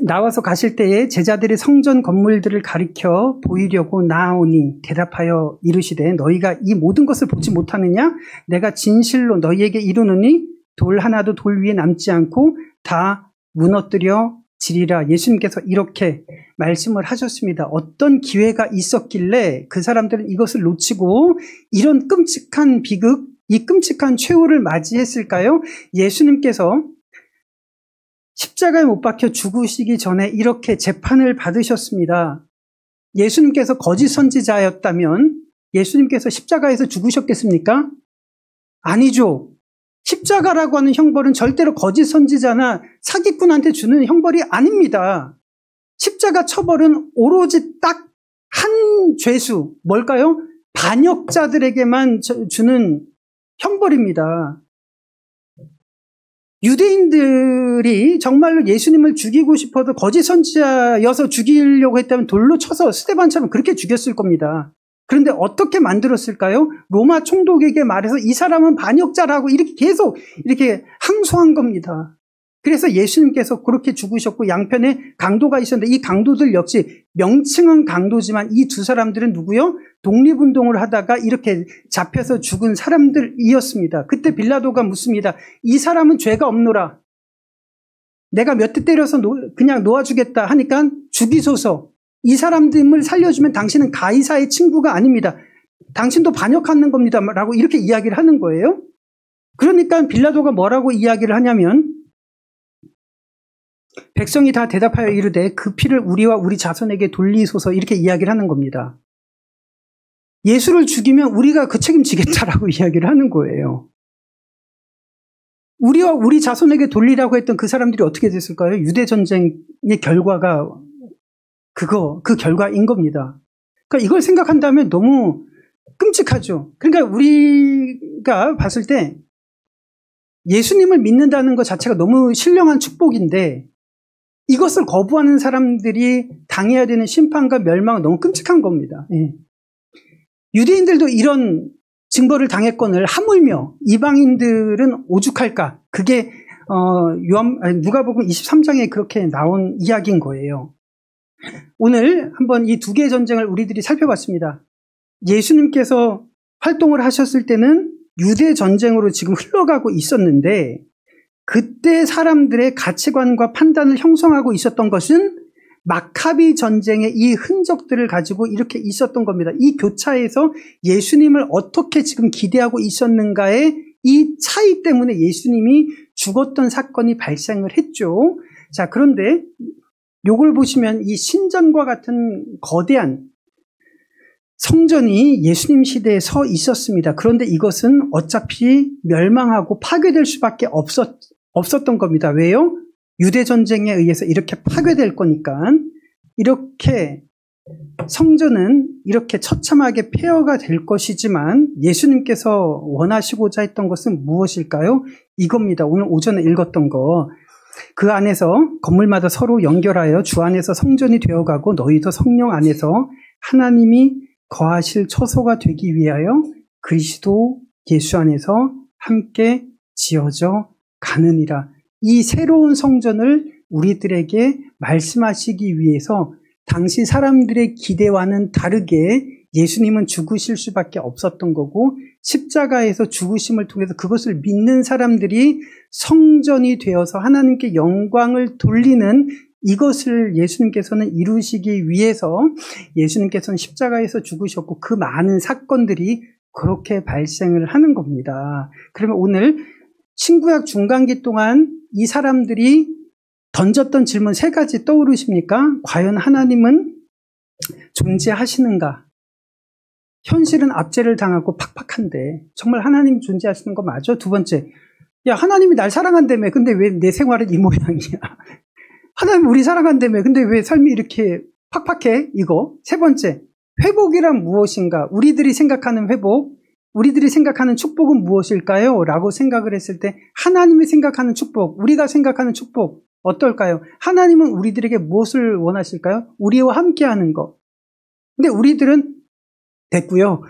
나와서 가실 때에 제자들이 성전 건물들을 가리켜 보이려고 나아오니 대답하여 이르시되 너희가 이 모든 것을 보지 못하느냐? 내가 진실로 너희에게 이르노니 돌 하나도 돌 위에 남지 않고 다 무너뜨려 지리라. 예수님께서 이렇게 말씀을 하셨습니다. 어떤 기회가 있었길래 그 사람들은 이것을 놓치고 이런 끔찍한 비극, 이 끔찍한 최후를 맞이했을까요? 예수님께서 십자가에 못 박혀 죽으시기 전에 이렇게 재판을 받으셨습니다. 예수님께서 거짓 선지자였다면 예수님께서 십자가에서 죽으셨겠습니까? 아니죠. 십자가라고 하는 형벌은 절대로 거짓 선지자나 사기꾼한테 주는 형벌이 아닙니다. 십자가 처벌은 오로지 딱 한 죄수, 뭘까요? 반역자들에게만 주는 형벌입니다. 유대인들이 정말로 예수님을 죽이고 싶어도 거짓 선지자여서 죽이려고 했다면 돌로 쳐서 스데반처럼 그렇게 죽였을 겁니다. 그런데 어떻게 만들었을까요? 로마 총독에게 말해서 이 사람은 반역자라고 이렇게 계속 이렇게 항소한 겁니다. 그래서 예수님께서 그렇게 죽으셨고 양편에 강도가 있었는데 이 강도들 역시 명칭은 강도지만 이 두 사람들은 누구요? 독립운동을 하다가 이렇게 잡혀서 죽은 사람들이었습니다. 그때 빌라도가 묻습니다. 이 사람은 죄가 없노라. 내가 몇 대 때려서 그냥 놓아주겠다 하니까 죽이소서. 이 사람들을 살려주면 당신은 가이사의 친구가 아닙니다. 당신도 반역하는 겁니다. 라고 이렇게 이야기를 하는 거예요. 그러니까 빌라도가 뭐라고 이야기를 하냐면 백성이 다 대답하여 이르되 그 피를 우리와 우리 자손에게 돌리소서 이렇게 이야기를 하는 겁니다. 예수를 죽이면 우리가 그 책임지겠다라고 이야기를 하는 거예요. 우리와 우리 자손에게 돌리라고 했던 그 사람들이 어떻게 됐을까요? 유대전쟁의 결과가 그 결과인 겁니다. 그러니까 이걸 생각한다면 너무 끔찍하죠. 그러니까 우리가 봤을 때 예수님을 믿는다는 것 자체가 너무 신령한 축복인데 이것을 거부하는 사람들이 당해야 되는 심판과 멸망은 너무 끔찍한 겁니다. 예. 유대인들도 이런 징벌을 당했거늘 하물며 이방인들은 오죽할까? 그게 누가복음 23장에 그렇게 나온 이야기인 거예요. 오늘 한번 이 두 개의 전쟁을 우리들이 살펴봤습니다. 예수님께서 활동을 하셨을 때는 유대 전쟁으로 지금 흘러가고 있었는데 그때 사람들의 가치관과 판단을 형성하고 있었던 것은 마카비 전쟁의 이 흔적들을 가지고 이렇게 있었던 겁니다. 이 교차에서 예수님을 어떻게 지금 기대하고 있었는가의 이 차이 때문에 예수님이 죽었던 사건이 발생을 했죠. 자, 그런데 요걸 보시면 이 신전과 같은 거대한 성전이 예수님 시대에 서 있었습니다. 그런데 이것은 어차피 멸망하고 파괴될 수밖에 없었던 겁니다. 왜요? 유대전쟁에 의해서 이렇게 파괴될 거니까. 이렇게 성전은 이렇게 처참하게 폐허가 될 것이지만 예수님께서 원하시고자 했던 것은 무엇일까요? 이겁니다. 오늘 오전에 읽었던 거. 그 안에서 건물마다 서로 연결하여 주 안에서 성전이 되어가고 너희도 성령 안에서 하나님이 거하실 처소가 되기 위하여 그리스도 예수 안에서 함께 지어져 가느니라. 이 새로운 성전을 우리들에게 말씀하시기 위해서 당시 사람들의 기대와는 다르게 예수님은 죽으실 수밖에 없었던 거고 십자가에서 죽으심을 통해서 그것을 믿는 사람들이 성전이 되어서 하나님께 영광을 돌리는 이것을 예수님께서는 이루시기 위해서 예수님께서는 십자가에서 죽으셨고 그 많은 사건들이 그렇게 발생을 하는 겁니다. 그러면 오늘 신구약 중간기 동안 이 사람들이 던졌던 질문 3가지 떠오르십니까? 과연 하나님은 존재하시는가? 현실은 압제를 당하고 팍팍한데 정말 하나님 존재하시는 거 맞아? 2번째, 야 하나님이 날 사랑한다며 근데 왜 내 생활은 이 모양이야? 하나님 우리 사랑한다며 근데 왜 삶이 이렇게 팍팍해? 이거. 3번째, 회복이란 무엇인가? 우리들이 생각하는 회복, 우리들이 생각하는 축복은 무엇일까요? 라고 생각을 했을 때 하나님이 생각하는 축복, 우리가 생각하는 축복 어떨까요? 하나님은 우리들에게 무엇을 원하실까요? 우리와 함께하는 것. 근데 우리들은 됐고요.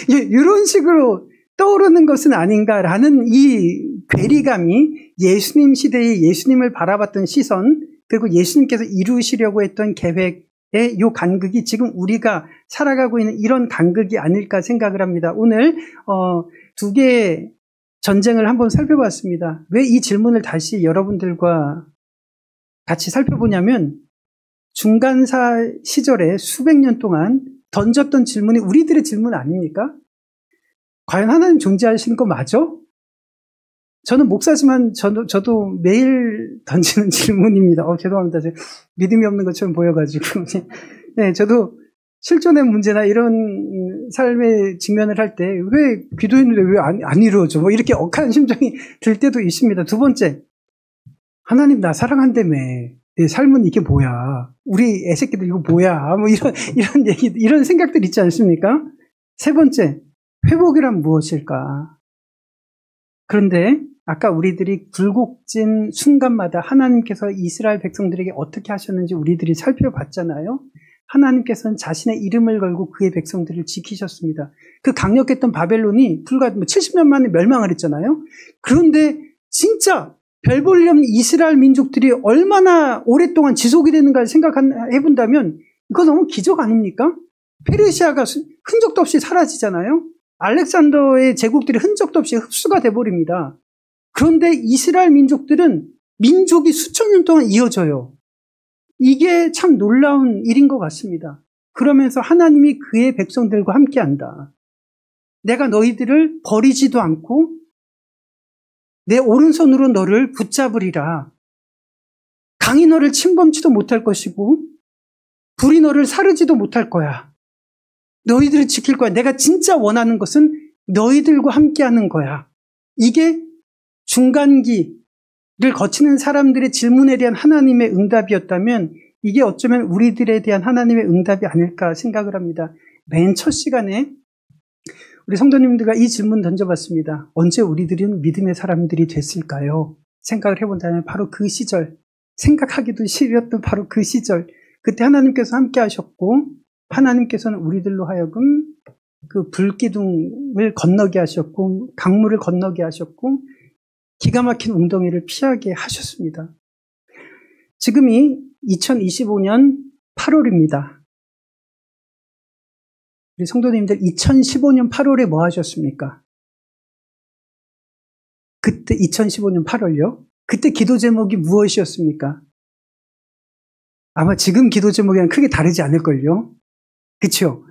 이런 식으로 떠오르는 것은 아닌가라는 이 괴리감이 예수님 시대에 예수님을 바라봤던 시선, 그리고 예수님께서 이루시려고 했던 계획의 이 간극이 지금 우리가 살아가고 있는 이런 간극이 아닐까 생각을 합니다. 오늘 2개의 전쟁을 한번 살펴봤습니다. 왜 이 질문을 다시 여러분들과 같이 살펴보냐면 중간사 시절에 수백 년 동안 던졌던 질문이 우리들의 질문 아닙니까? 과연 하나님 존재하시는 거 맞아? 저는 목사지만 저도 매일 던지는 질문입니다. 죄송합니다. 믿음이 없는 것처럼 보여가지고. 네, 저도 실존의 문제나 이런 삶에 직면을 할 때 왜 기도했는데 왜 안 이루어져? 뭐 이렇게 억한 심정이 들 때도 있습니다. 2번째, 하나님 나 사랑한다며. 내 삶은 이게 뭐야? 우리 애새끼들 이거 뭐야? 뭐 이런 얘기, 이런 생각들 있지 않습니까? 3번째, 회복이란 무엇일까? 그런데 아까 우리들이 굴곡진 순간마다 하나님께서 이스라엘 백성들에게 어떻게 하셨는지 우리들이 살펴봤잖아요. 하나님께서는 자신의 이름을 걸고 그의 백성들을 지키셨습니다. 그 강력했던 바벨론이 불과 70년 만에 멸망을 했잖아요. 그런데 진짜 별 볼 일 없는 이스라엘 민족들이 얼마나 오랫동안 지속이 되는가를 생각해본다면 이거 너무 기적 아닙니까? 페르시아가 흔적도 없이 사라지잖아요. 알렉산더의 제국들이 흔적도 없이 흡수가 돼버립니다. 그런데 이스라엘 민족들은 민족이 수천 년 동안 이어져요. 이게 참 놀라운 일인 것 같습니다. 그러면서 하나님이 그의 백성들과 함께한다. 내가 너희들을 버리지도 않고 내 오른손으로 너를 붙잡으리라. 강이 너를 침범치도 못할 것이고 불이 너를 사르지도 못할 거야. 너희들을 지킬 거야. 내가 진짜 원하는 것은 너희들과 함께하는 거야. 이게 중간기를 거치는 사람들의 질문에 대한 하나님의 응답이었다면 이게 어쩌면 우리들에 대한 하나님의 응답이 아닐까 생각을 합니다. 맨 첫 시간에 우리 성도님들과 이 질문 던져봤습니다. 언제 우리들은 믿음의 사람들이 됐을까요? 생각을 해본다면 바로 그 시절, 생각하기도 싫었던 바로 그 시절, 그때 하나님께서 함께 하셨고 하나님께서는 우리들로 하여금 그 불기둥을 건너게 하셨고 강물을 건너게 하셨고 기가 막힌 웅덩이를 피하게 하셨습니다. 지금이 2025년 8월입니다. 우리 성도님들 2015년 8월에 뭐 하셨습니까? 그때 2015년 8월요? 그때 기도 제목이 무엇이었습니까? 아마 지금 기도 제목이랑 크게 다르지 않을걸요? 그쵸?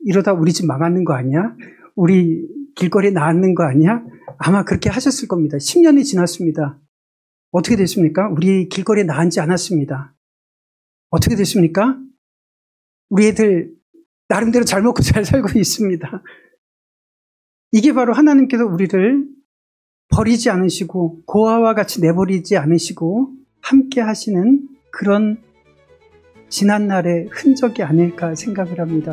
이러다 우리 집 망하는 거 아니야? 우리 길거리에 나앉는 거 아니야? 아마 그렇게 하셨을 겁니다. 10년이 지났습니다. 어떻게 됐습니까? 우리 길거리에 나앉지 않았습니다. 어떻게 됐습니까? 우리 애들 나름대로 잘 먹고 잘 살고 있습니다. 이게 바로 하나님께서 우리를 버리지 않으시고 고아와 같이 내버리지 않으시고 함께 하시는 그런 지난날의 흔적이 아닐까 생각을 합니다.